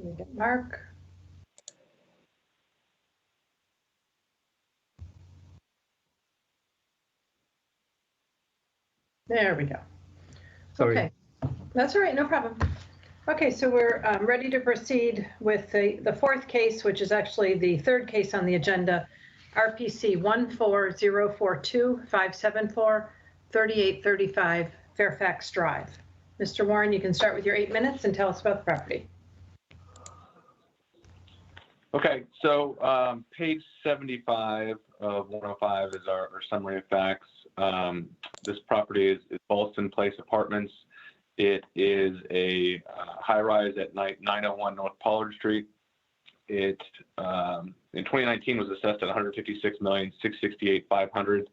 Let me get Mark. There we go. Sorry. Okay, that's all right, no problem. Okay, so we're ready to proceed with the fourth case, which is actually the third case on the agenda, RPC 14042-574, 3835 Fairfax Drive. Mr. Warren, you can start with your 8 minutes and tell us about the property. Okay, so page 75 of 105 is our summary of facts. This property is Ballston Place Apartments. It is a high-rise at 901 North Pollard Street. It, in 2019, was assessed at $156,668,500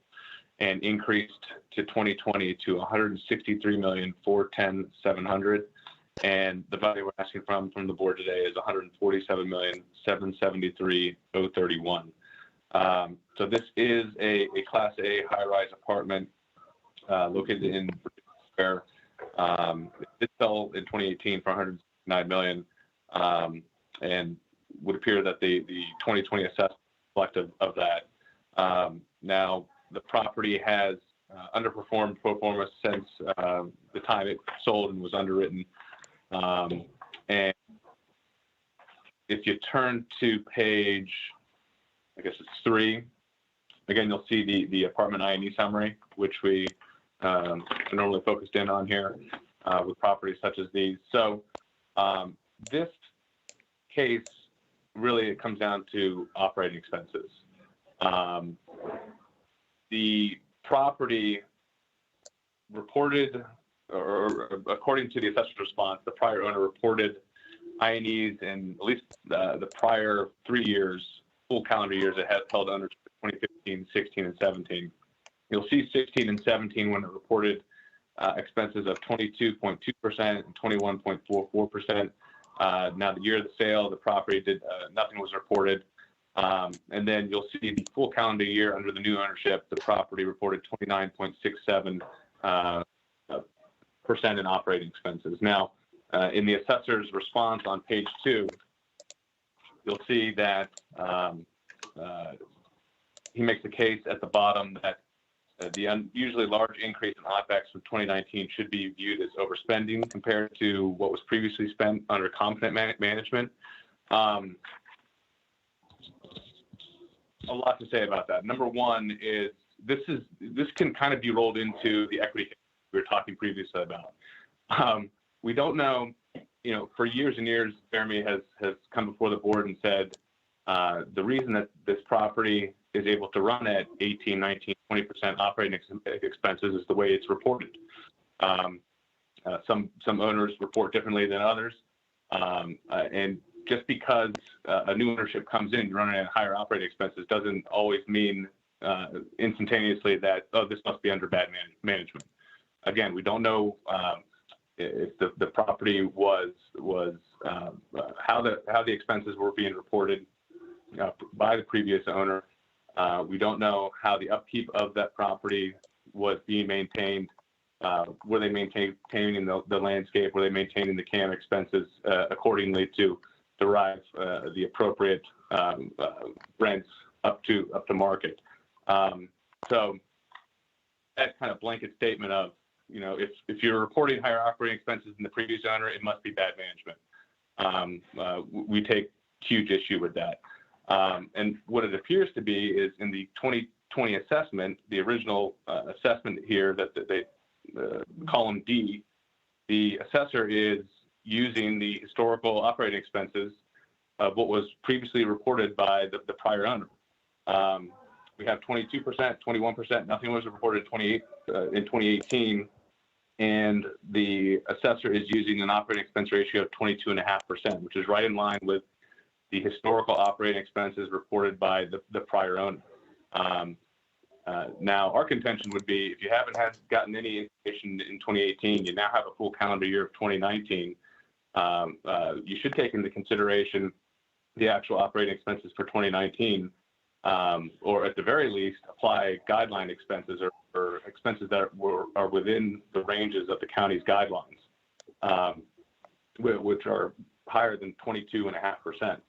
and increased to 2020 to $163,410,700. And the value we're asking from the board today is $147,773,031. So this is a Class A high-rise apartment located in Square. It fell in 2018 for $109 million, and would appear that the 2020 assessment is reflective of that. Now, the property has underperformed pro forma since the time it sold and was underwritten. And if you turn to page, I guess it's 3, again, you'll see the apartment I&E summary, which we are normally focused in on here with properties such as these. So this case, really, it comes down to operating expenses. The property reported, or according to the assessor's response, the prior owner reported I&Es in at least the prior 3 years, full calendar years, it has held ownership 2015, 16, and 17. You'll see 16 and 17 when it reported expenses of 22.2% and 21.44%. Now, the year of the sale, the property did nothing was reported. And then you'll see the full calendar year under the new ownership, the property reported 29.67% in operating expenses. Now, in the assessor's response on page 2, you'll see that he makes the case at the bottom that the unusually large increase in OPEX from 2019 should be viewed as overspending compared to what was previously spent under competent management. A lot to say about that. Number one is this can kind of be rolled into the equity case we were talking previously about. We don't know, for years and years, Jeremy has come before the board and said the reason that this property is able to run at 18, 19, 20% operating expenses is the way it's reported. Some owners report differently than others. And just because a new ownership comes in running at higher operating expenses doesn't always mean instantaneously that, oh, this must be under bad management. Again, we don't know if the property was how the expenses were being reported by the previous owner. We don't know how the upkeep of that property was being maintained. Were they maintaining the landscape? Were they maintaining the CAM expenses accordingly to derive the appropriate rents up to market? So that kind of blanket statement of, if you're reporting higher operating expenses than the previous owner, it must be bad management. We take huge issue with that. And what it appears to be is in the 2020 assessment, the original assessment here that they column D, the assessor is using the historical operating expenses of what was previously reported by the prior owner. We have 22%, 21%, nothing was reported in 2018. And the assessor is using an operating expense ratio of 22.5%, which is right in line with the historical operating expenses reported by the prior owner. Now, our contention would be if you haven't gotten any information in 2018, you now have a full calendar year of 2019, you should take into consideration the actual operating expenses for 2019, or at the very least, apply guideline expenses or expenses that are within the ranges of the county's guidelines, which are higher than 22.5%.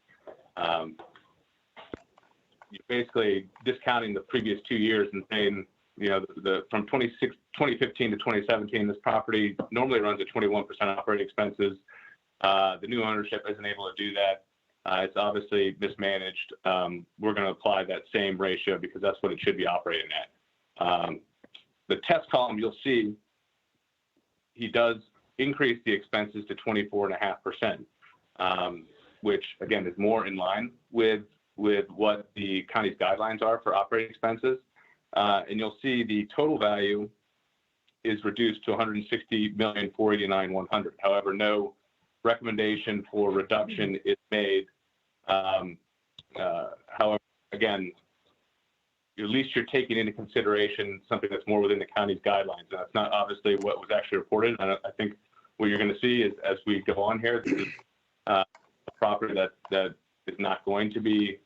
You're basically discounting the previous 2 years and saying, you know, from 2015 to 2017, this property normally runs at 21% operating expenses. The new ownership isn't able to do that. It's obviously mismanaged. We're going to apply that same ratio because that's what it should be operating at. The test column, you'll see he does increase the expenses to 24.5%, which again is more in line with what the county's guidelines are for operating expenses. And you'll see the total value is reduced to $160,489,100. However, no recommendation for reduction is made. However, again, at least you're taking into consideration something that's more within the county's guidelines. And that's not obviously what was actually reported. And I think what you're going to see is as we go on here, this is a property that is not going to be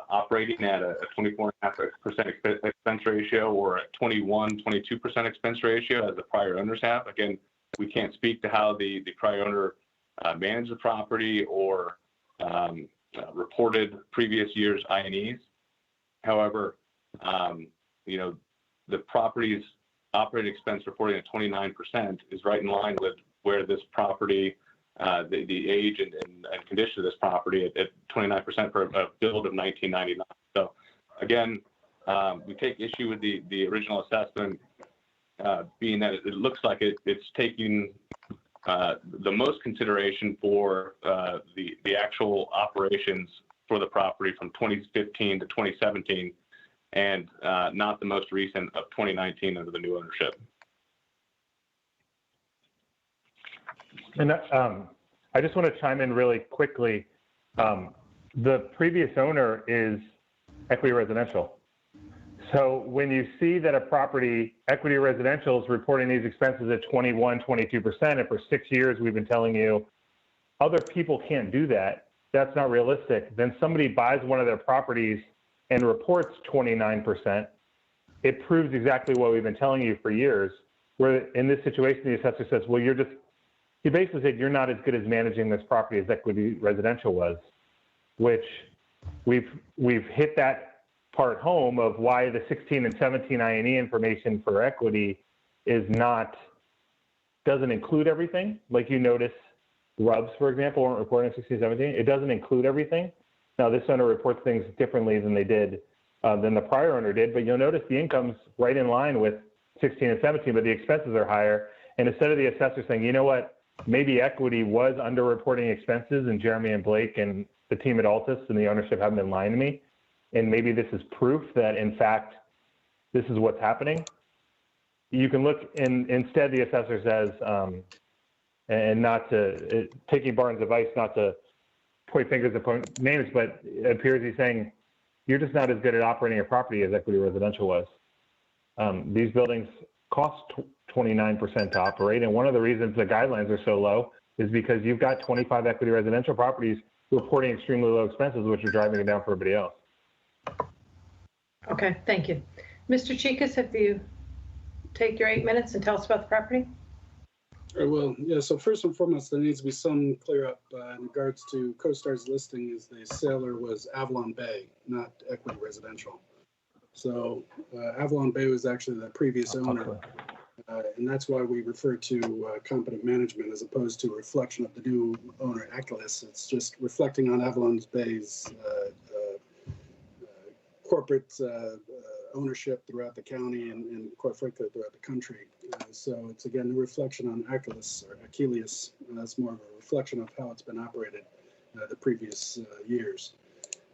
operating at a 24.5% expense ratio or a 22% expense ratio as the prior owners have. Again, we can't speak to how the prior owner managed the property or reported previous year's I&Es. However, you know, the property's operating expense reporting at 29% is right in line with where this property, the age and condition of this property at 29% for a build of 1999. So again, we take issue with the original assessment being that it looks like it's taking the most consideration for the actual operations for the property from 2015 to 2017 and not the most recent of 2019 under the new ownership. And I just want to chime in really quickly. The previous owner is Equity Residential. So when you see that a property, Equity Residential, is reporting these expenses at 21, 22%, and for 6 years we've been telling you other people can't do that, that's not realistic. Then somebody buys one of their properties and reports 29%. It proves exactly what we've been telling you for years, where in this situation, the assessor says, well, he basically said, you're not as good as managing this property as Equity Residential was, which we've hit that part home of why the 16 and 17 I&E information for equity doesn't include everything. Like you notice, Rubs, for example, aren't reporting 16 and 17. It doesn't include everything. Now, this owner reports things differently than the prior owner did, but you'll notice the income's right in line with 16 and 17, but the expenses are higher. And instead of the assessor saying, you know what, maybe equity was underreporting expenses and Jeremy and Blake and the team at Altus and the ownership haven't been lying to me, and maybe this is proof that, in fact, this is what's happening. You can look, and instead the assessor says, and not to, taking Barnes' advice, not to point fingers and point names, but it appears he's saying, you're just not as good at operating a property as Equity Residential was. These buildings cost 29% to operate, and one of the reasons the guidelines are so low is because you've got 25 Equity Residential properties reporting extremely low expenses, which are driving it down for everybody else. Okay, thank you. Mr. Chikas, have you take your 8 minutes and tell us about the property? Well, yeah, so first and foremost, there needs to be some clear up in regards to CoStar's listing as the seller was Avalon Bay, not Equity Residential. So Avalon Bay was actually the previous owner, and that's why we refer to competent management as opposed to a reflection of the new owner, Equalization. It's just reflecting on Avalon Bay's corporate ownership throughout the county and quite frankly throughout the country. So it's again a reflection on Achilles. That's more of a reflection of how it's been operated the previous years.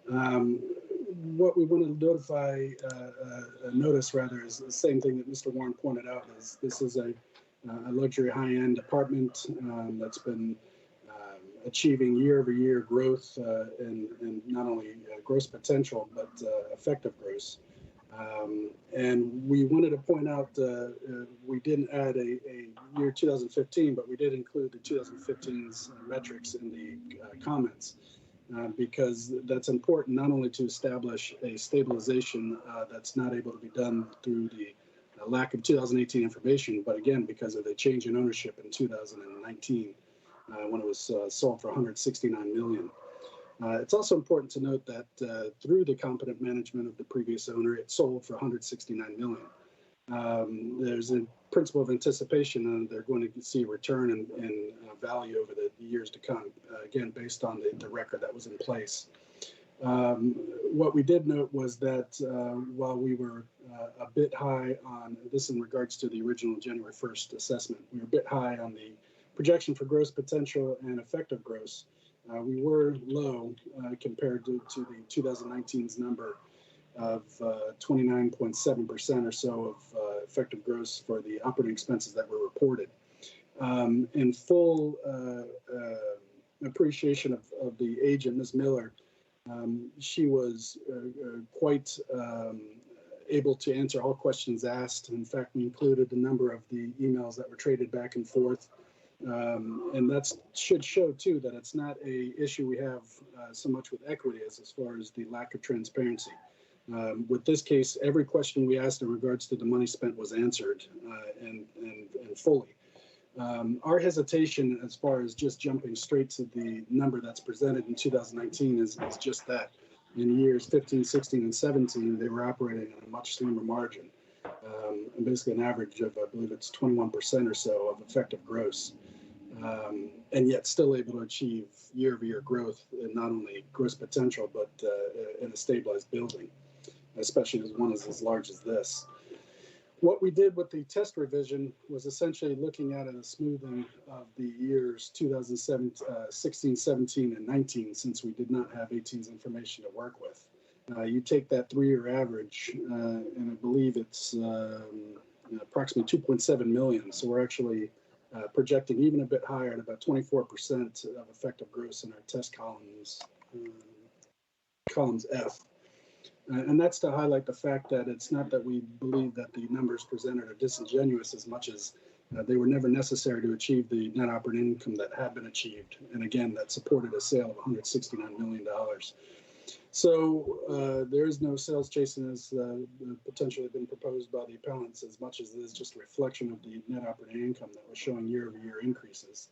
What we want to notice rather is the same thing that Mr. Warren pointed out. Is this is a luxury high-end apartment that's been achieving year-over-year growth and not only gross potential but effective gross. And we wanted to point out we didn't add a year 2015, but we did include the 2015's metrics in the comments because that's important not only to establish a stabilization that's not able to be done through the lack of 2018 information, but again because of the change in ownership in 2019. when it was sold for 169 million. It's also important to note that through the competent management of the previous owner, it sold for 169 million. There's a principle of anticipation, and they're going to see a return in value over the years to come, again, based on the record that was in place. What we did note was that while we were a bit high on this in regards to the original January 1st assessment, we were a bit high on the projection for gross potential and effective gross. We were low compared to the 2019's number of 29.7% or so of effective gross for the operating expenses that were reported. In full appreciation of the agent, Ms. Miller, she was quite able to answer all questions asked. In fact, we included a number of the emails that were traded back and forth. And that should show, too, that it's not a issue we have so much with equity as far as the lack of transparency. With this case, every question we asked in regards to the money spent was answered and fully. Our hesitation as far as just jumping straight to the number that's presented in 2019 is just that. In years 15, 16, and 17, they were operating on a much slimmer margin, and basically an average of, I believe it's 21% or so of effective gross, and yet still able to achieve year-over-year growth in not only gross potential, but in a stabilized building, especially as one is as large as this. What we did with the test revision was essentially looking at a smoothing of the years 2016, 17, and 19, since we did not have 18's information to work with. You take that 3-year average, and I believe it's approximately 2.7 million. So we're actually projecting even a bit higher at about 24% of effective gross in our test columns F. And that's to highlight the fact that it's not that we believe that the numbers presented are disingenuous as much as they were never necessary to achieve the net operating income that had been achieved. And again, that supported a sale of $169 million. So there is no sales chasing as potentially been proposed by the appellants, as much as it is just a reflection of the net operating income that was showing year-over-year increases.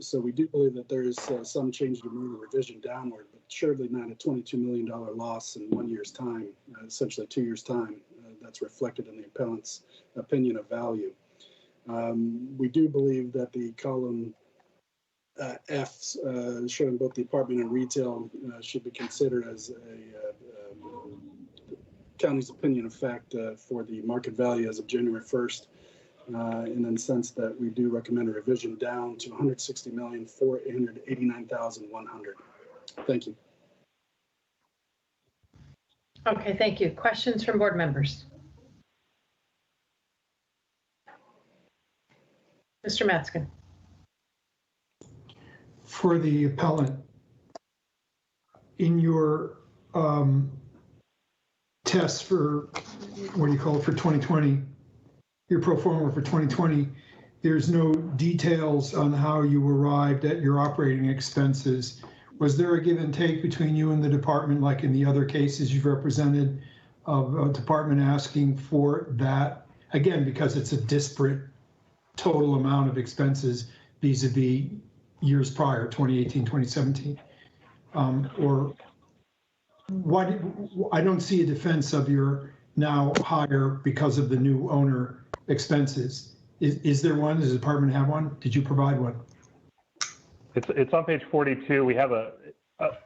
So we do believe that there is some change to move the revision downward, but surely not a $22 million loss in 1 year's time, essentially 2 years' time. That's reflected in the appellant's opinion of value. We do believe that the column F, showing both the apartment and retail, should be considered as a county's opinion of fact for the market value as of January 1st. In the sense that we do recommend a revision down to $160,489,100. Thank you. Okay, thank you. Questions from board members? Mr. Matzkin. For the appellant, in your test for, what do you call it, for 2020, your pro forma for 2020, there's no details on how you arrived at your operating expenses. Was there a give and take between you and the department, like in the other cases you've represented, of a department asking for that? Again, because it's a disparate total amount of expenses vis-a-vis years prior, 2018, 2017. Or why I don't see a defense of your now higher because of the new owner expenses. Is there one? Does the department have one? Did you provide one? It's on page 42. We have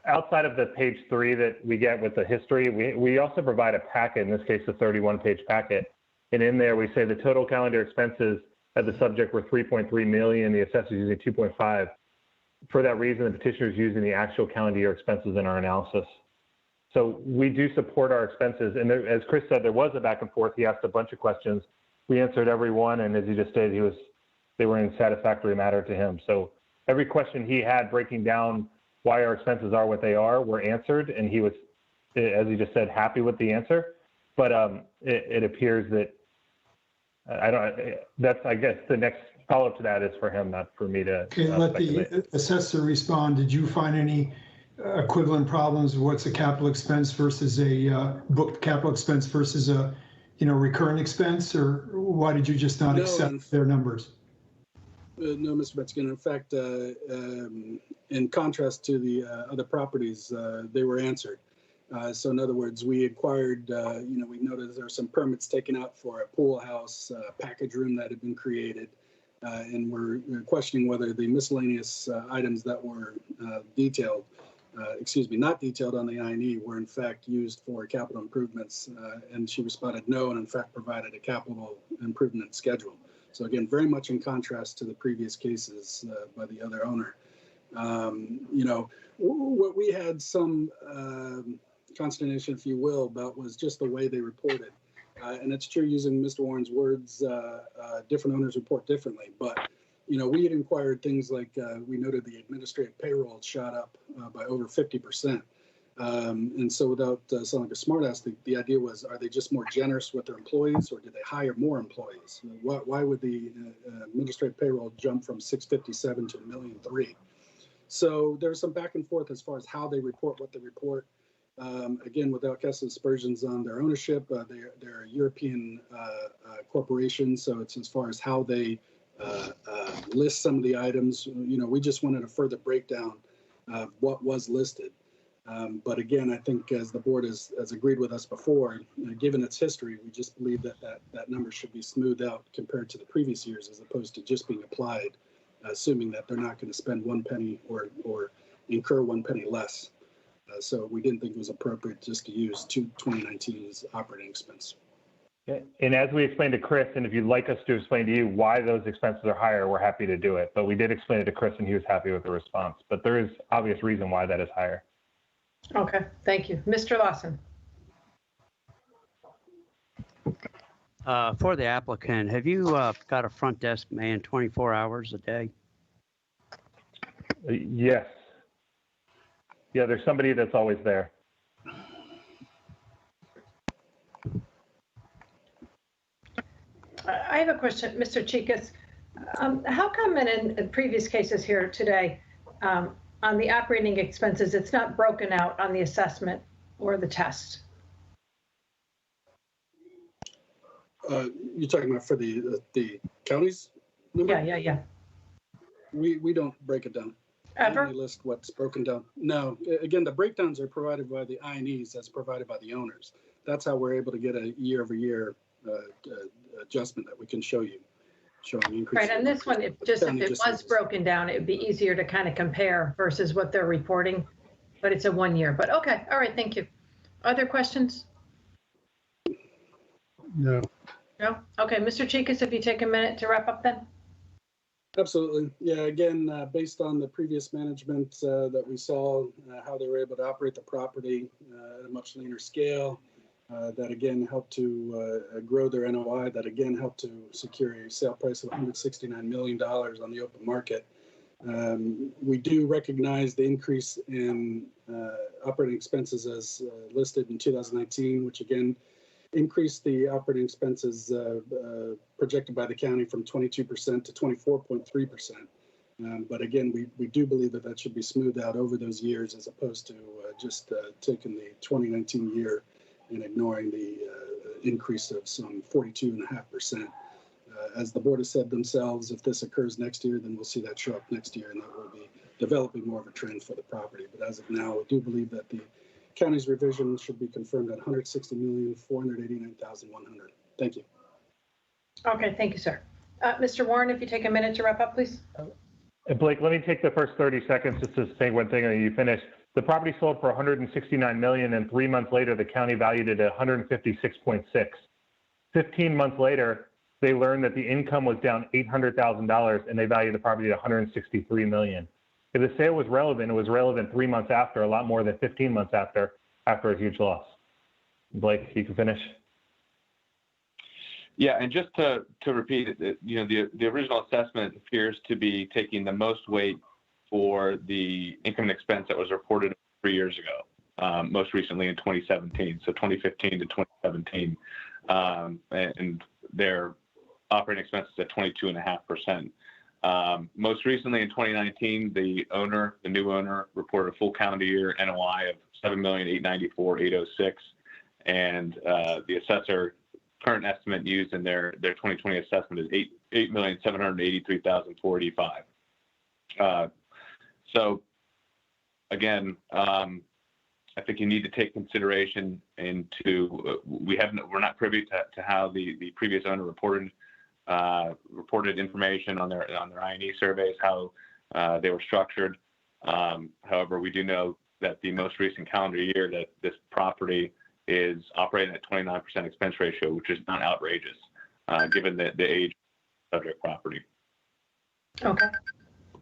outside of the page 3 that we get with the history, we also provide a packet, in this case, a 31-page packet. And in there, we say the total calendar expenses at the subject were 3.3 million, the assessors using 2.5. For that reason, the petitioner is using the actual calendar year expenses in our analysis. So we do support our expenses. And there, as Chris said, there was a back and forth. He asked a bunch of questions. We answered every one, and as he just stated, they were in satisfactory matter to him. So every question he had breaking down why our expenses are what they are were answered, and he was, as he just said, happy with the answer. But it appears that that's, I guess, the next follow-up to that is for him, not for me to. Okay, let the assessor respond. Did you find any equivalent problems? What's a capital expense versus a booked capital expense versus a recurrent expense, or why did you just not accept their numbers? No, Mr. Metzger. In fact, in contrast to the other properties, they were answered. So in other words, we inquired, we noticed there were some permits taken out for a pool house, package room that had been created. And we're questioning whether the miscellaneous items that were detailed, not detailed on the I&E, were in fact used for capital improvements. And she responded no, and in fact provided a capital improvement schedule. So again, very much in contrast to the previous cases by the other owner. What we had some consternation, if you will, about was just the way they reported. And it's true, using Mr. Warren's words, different owners report differently. But, we had inquired things like, we noted the administrative payroll shot up by over 50%. And so without sounding like a smartass, the idea was, are they just more generous with their employees, or did they hire more employees? Why would the administrative payroll jump from 657 to 1,000,003? So there's some back and forth as far as how they report what they report. Again, without casting aspersions on their ownership, they're a European corporation, so it's as far as how they list some of the items. We just wanted a further breakdown of what was listed. But again, I think as the board has agreed with us before, given its history, we just believe that number should be smoothed out compared to the previous years, as opposed to just being applied, assuming that they're not going to spend 1 penny or incur 1 penny less. So we didn't think it was appropriate just to use 2019's operating expense. And as we explained to Chris, and if you'd like us to explain to you why those expenses are higher, we're happy to do it. But we did explain it to Chris, and he was happy with the response. But there is obvious reason why that is higher. Okay, thank you. Mr. Lawson. For the applicant, have you got a front desk man 24 hours a day? Yes. Yeah, there's somebody that's always there. I have a question, Mr. Chikas. How come in previous cases here today, on the operating expenses, it's not broken out on the assessment or the test? You're talking about for the counties number? Yeah. We don't break it down. Ever? We only list what's broken down. No, again, the breakdowns are provided by the I&Es as provided by the owners. That's how we're able to get a year-over-year adjustment that we can show you, showing increase. Right, and this one, if it was broken down, it would be easier to kind of compare versus what they're reporting, but it's a 1 year. But okay, all right, thank you. Other questions? No. No? Okay, Mr. Chikas, if you take a minute to wrap up then? Absolutely. Yeah, again, based on the previous management that we saw, how they were able to operate the property at a much leaner scale, that again helped to grow their NOI, that again helped to secure a sale price of $169 million on the open market. We do recognize the increase in operating expenses as listed in 2019, which again increased the operating expenses projected by the county from 22% to 24.3%. But again, we do believe that should be smoothed out over those years, as opposed to just taking the 2019 year and ignoring the increase of some 42.5%. As the board has said themselves, if this occurs next year, then we'll see that show up next year, and that will be developing more of a trend for the property. But as of now, we do believe that the county's revision should be confirmed at $160,489,100. Thank you. Okay, thank you, sir. Mr. Warren, if you take a minute to wrap up, please. Blake, let me take the first 30 seconds just to say one thing and you finish. The property sold for $169 million, and 3 months later, the county valued it at $156.6. 15 months later, they learned that the income was down $800,000, and they valued the property at $163 million. If the sale was relevant, it was relevant 3 months after, a lot more than 15 months after a huge loss. Blake, you can finish. Yeah, and just to repeat it, the original assessment appears to be taking the most weight for the income and expense that was reported 3 years ago, most recently in 2017, so 2015 to 2017, and their operating expenses at 22.5%. Most recently in 2019, the new owner, reported a full calendar year NOI of $7,894,806, and the assessor current estimate used in their 2020 assessment is $8,783,485. So again, I think you need to take consideration into we're not privy to how the previous owner reported information on their I&E surveys, how they were structured. However, we do know that the most recent calendar year that this property is operating at 29% expense ratio, which is not outrageous, given the age of their property. Okay.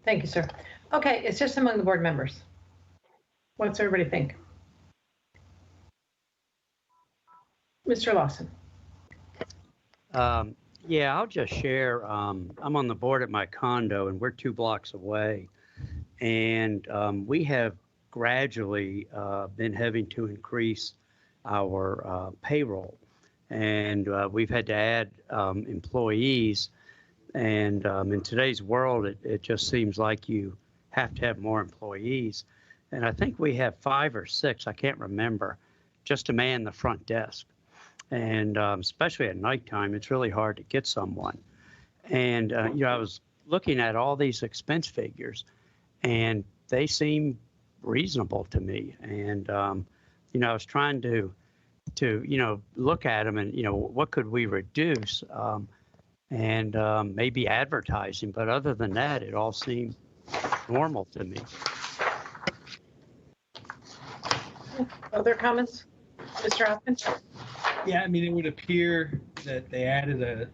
Thank you, sir. Okay, it's just among the board members. What's everybody think? Mr. Lawson. Yeah, I'll just share. I'm on the board at my condo, and we're 2 blocks away. And we have gradually been having to increase our payroll. And we've had to add employees. And in today's world, it just seems like you have to have more employees. And I think we have 5 or 6, I can't remember, just to man the front desk. And especially at nighttime, it's really hard to get someone. And, I was looking at all these expense figures, and they seem reasonable to me. And, I was trying to look at them and, what could we reduce? And maybe advertising. But other than that, it all seemed normal to me. Other comments? Mr. Hoffman? Yeah, I mean, it would appear that they added a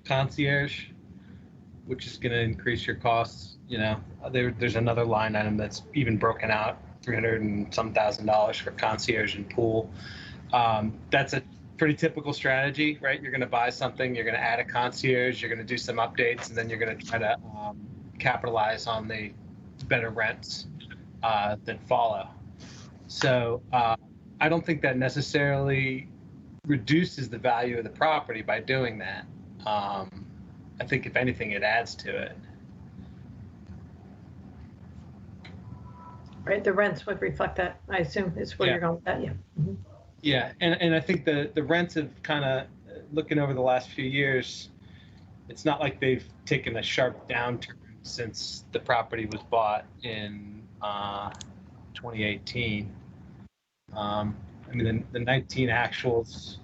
concierge, which is going to increase your costs. There's another line item that's even broken out, $300 and some $1,000 for concierge and pool. That's a pretty typical strategy, right? You're going to buy something, you're going to add a concierge, you're going to do some updates, and then you're going to try to capitalize on the better rents that follow. So I don't think that necessarily reduces the value of the property by doing that. I think if anything, it adds to it. Right, the rents would reflect that, I assume, is where you're going with that, yeah. Mm-hmm. Yeah, and I think the rents have kind of, looking over the last few years, it's not like they've taken a sharp downturn since the property was bought in 2018. I mean, the 19 actuals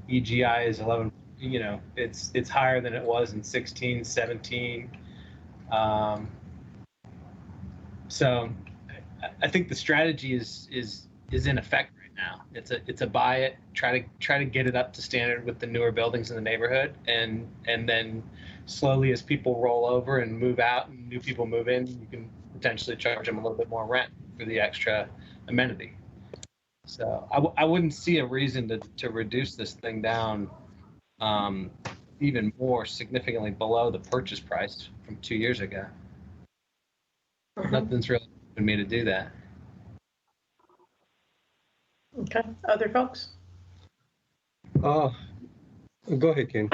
EGI is 11, it's higher than it was in 16, 17. So I think the strategy is in effect right now. It's a buy it, try to get it up to standard with the newer buildings in the neighborhood, and then slowly as people roll over and move out and new people move in, you can potentially charge them a little bit more rent for the extra amenity. So I wouldn't see a reason to reduce this thing down even more significantly below the purchase price from 2 years ago. Mm-hmm. Nothing's really for me to do that. Okay, other folks? Go ahead, Ken.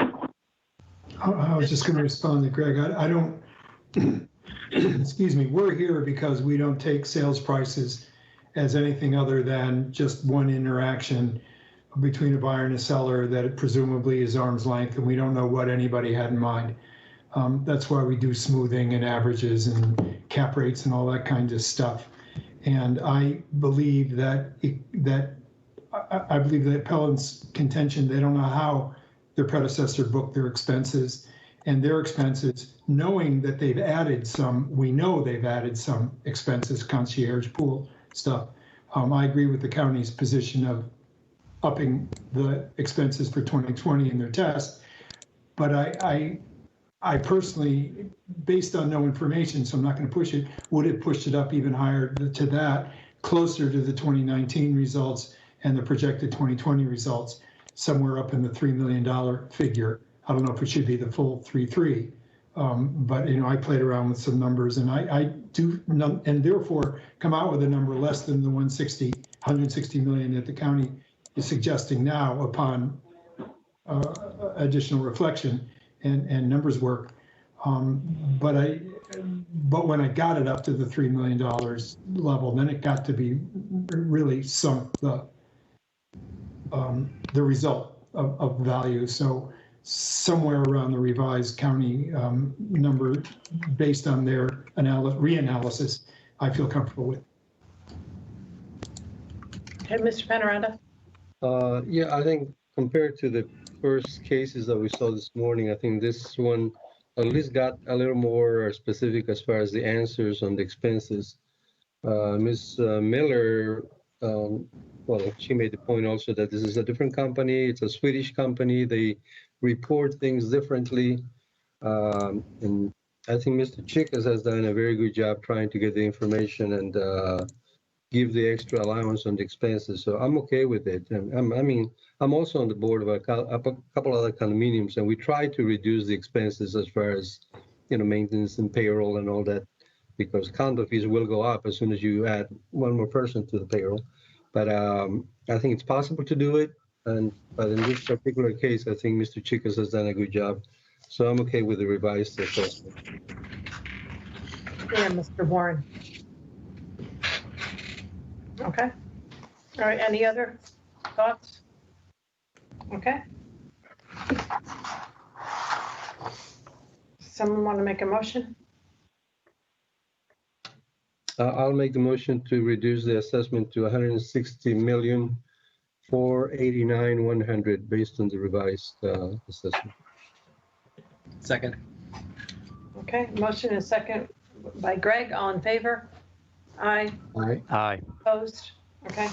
I was just going to respond to Greg. I don't, excuse me, we're here because we don't take sales prices as anything other than just one interaction between a buyer and a seller that presumably is arm's length, and we don't know what anybody had in mind. That's why we do smoothing and averages and cap rates and all that kind of stuff. And I believe that I believe the appellant's contention, they don't know how their predecessor booked their expenses, and their expenses, knowing that they've added some, we know they've added some expenses, concierge, pool stuff. I agree with the county's position of upping the expenses for 2020 in their test, but I personally, based on no information, so I'm not going to push it, would have pushed it up even higher to that, closer to the 2019 results and the projected 2020 results, somewhere up in the $3 million figure. I don't know if it should be the full 3.3, but I played around with some numbers, and I do, and therefore come out with a number less than the 160 million that the county is suggesting now upon additional reflection and numbers work. But when I got it up to the $3 million level, then it got to be really sunk the result. of value. So somewhere around the revised county number based on their reanalysis, I feel comfortable with. Okay, Mr. Panoranda? Yeah, I think compared to the first cases that we saw this morning, I think this one at least got a little more specific as far as the answers on the expenses. Ms. Miller, well, she made the point also that this is a different company. It's a Swedish company. They report things differently. And I think Mr. Chicas has done a very good job trying to get the information and give the extra allowance on the expenses. So I'm okay with it. And I'm also on the board of a couple other condominiums, and we try to reduce the expenses as far as, maintenance and payroll and all that, because condo fees will go up as soon as you add one more person to the payroll. But I think it's possible to do it. But in this particular case, I think Mr. Chicas has done a good job. So I'm okay with the revised assessment. Yeah, Mr. Warren. Okay. All right, any other thoughts? Okay. Someone want to make a motion? I'll make the motion to reduce the assessment to 160,489,100 based on the revised assessment. Second. Okay, motion is second by Greg. All in favor? Aye. Aye. Opposed? Okay.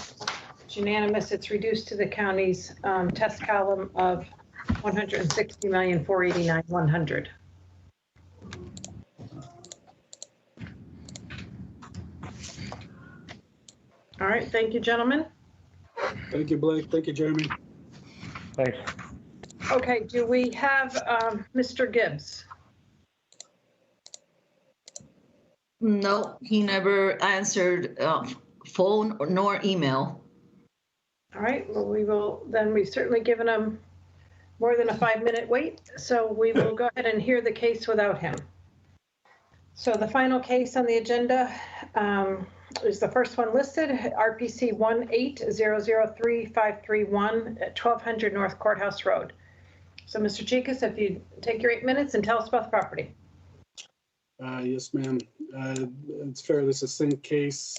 It's unanimous. It's reduced to the county's test column of 160,489,100. All right, thank you, gentlemen. Thank you, Blake. Thank you, Jeremy. Thanks. Okay, do we have Mr. Gibbs? No, he never answered phone nor email. All right, well, we've certainly given him more than a 5-minute wait, so we will go ahead and hear the case without him. So the final case on the agenda is the first one listed, RPC 18003-531 at 1200 North Courthouse Road. So Mr. Chicas, if you take your 8 minutes and tell us about the property. Yes, ma'am. It's fairly a succinct case.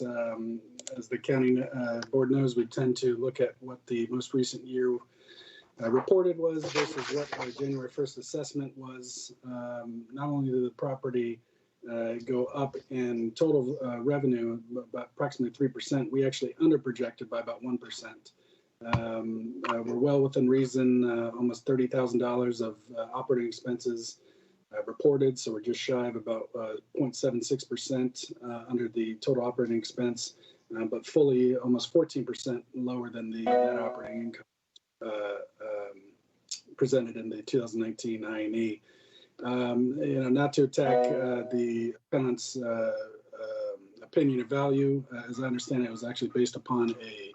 As the county board knows, we tend to look at what the most recent year reported was versus what our January 1st assessment was. Not only did the property go up in total revenue by approximately 3%, we actually underprojected by about 1%. We're well within reason, almost $30,000 of operating expenses reported, so we're just shy of about 0.76% under the total operating expense, but fully almost 14% lower than the net operating income presented in the 2019 INE. Not to attack the appellant's opinion of value, as I understand it was actually based upon a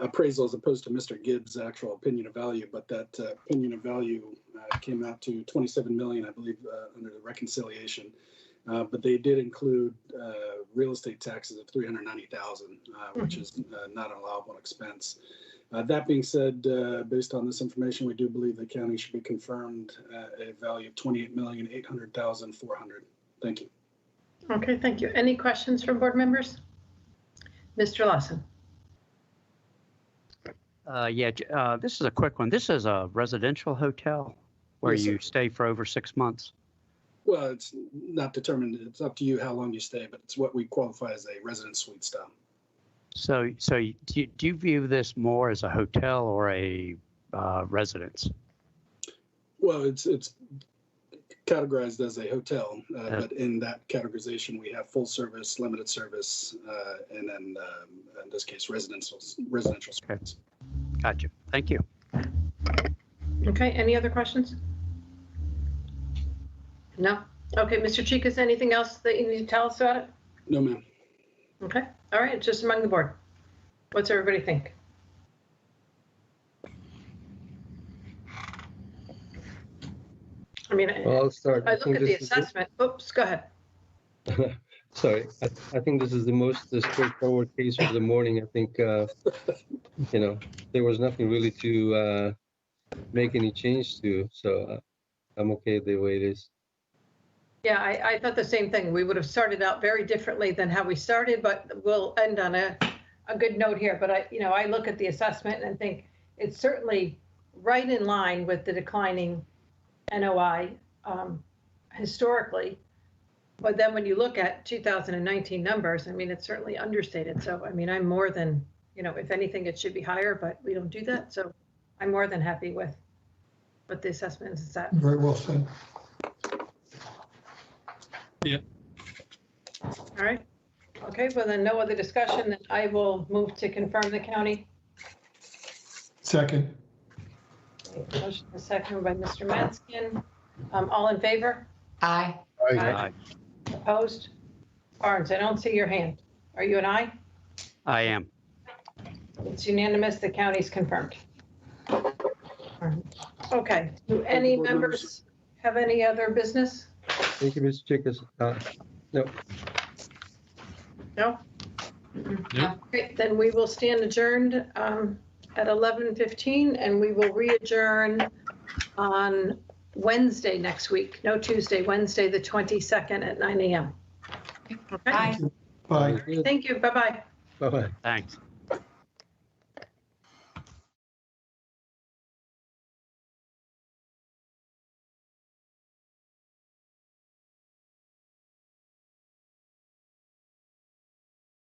appraisal as opposed to Mr. Gibbs' actual opinion of value, but that opinion of value came out to 27 million, I believe, under the reconciliation. But they did include real estate taxes of 390,000, which is not an allowable expense. That being said, based on this information, we do believe the county should be confirmed a value of 28,800,400. Thank you. Okay, thank you. Any questions from board members? Mr. Lawson. This is a quick one. This is a residential hotel where Yes, sir. you stay for over 6 months. Well, it's not determined. It's up to you how long you stay, but it's what we qualify as a residence suite style. So do you view this more as a hotel or a residence? Well, it's categorized as a hotel, but in that categorization, we have full service, limited service, and then in this case, residential suites. Okay. Gotcha. Thank you. Okay, any other questions? No? Okay, Mr. Chicas, anything else that you need to tell us about it? No, ma'am. Okay, all right, just among the board. What's everybody think? I mean, Well, I'll start. I look at the assessment. Oops, go ahead. Sorry, I think this is the most straightforward case of the morning. I think you know, there was nothing really to make any change to, so I'm okay the way it is. Yeah, I thought the same thing. We would have started out very differently than how we started, but we'll end on a good note here. But I look at the assessment and think it's certainly right in line with the declining NOI historically. But then when you look at 2019 numbers, I mean, it's certainly understated. So, I mean, I'm more than, if anything, it should be higher, but we don't do that. So I'm more than happy with what the assessment is at. Very well said. Yeah. All right. Okay, well then no other discussion, then I will move to confirm the county. Second. Motion is seconded by Mr. Matskin. All in favor? Aye. Aye. Opposed? Barnes, I don't see your hand. Are you an aye? I am. It's unanimous, the county's confirmed. Okay, do any members have any other business? Thank you, Mr. Chicas. No. No? Nope. Okay, then we will stand adjourned at 11:15 and we will re-adjourn on Wednesday next week. No, Tuesday, Wednesday, the 22nd at 9 a.m. Okay, Aye. Bye. thank you, bye-bye. Bye-bye. Thanks.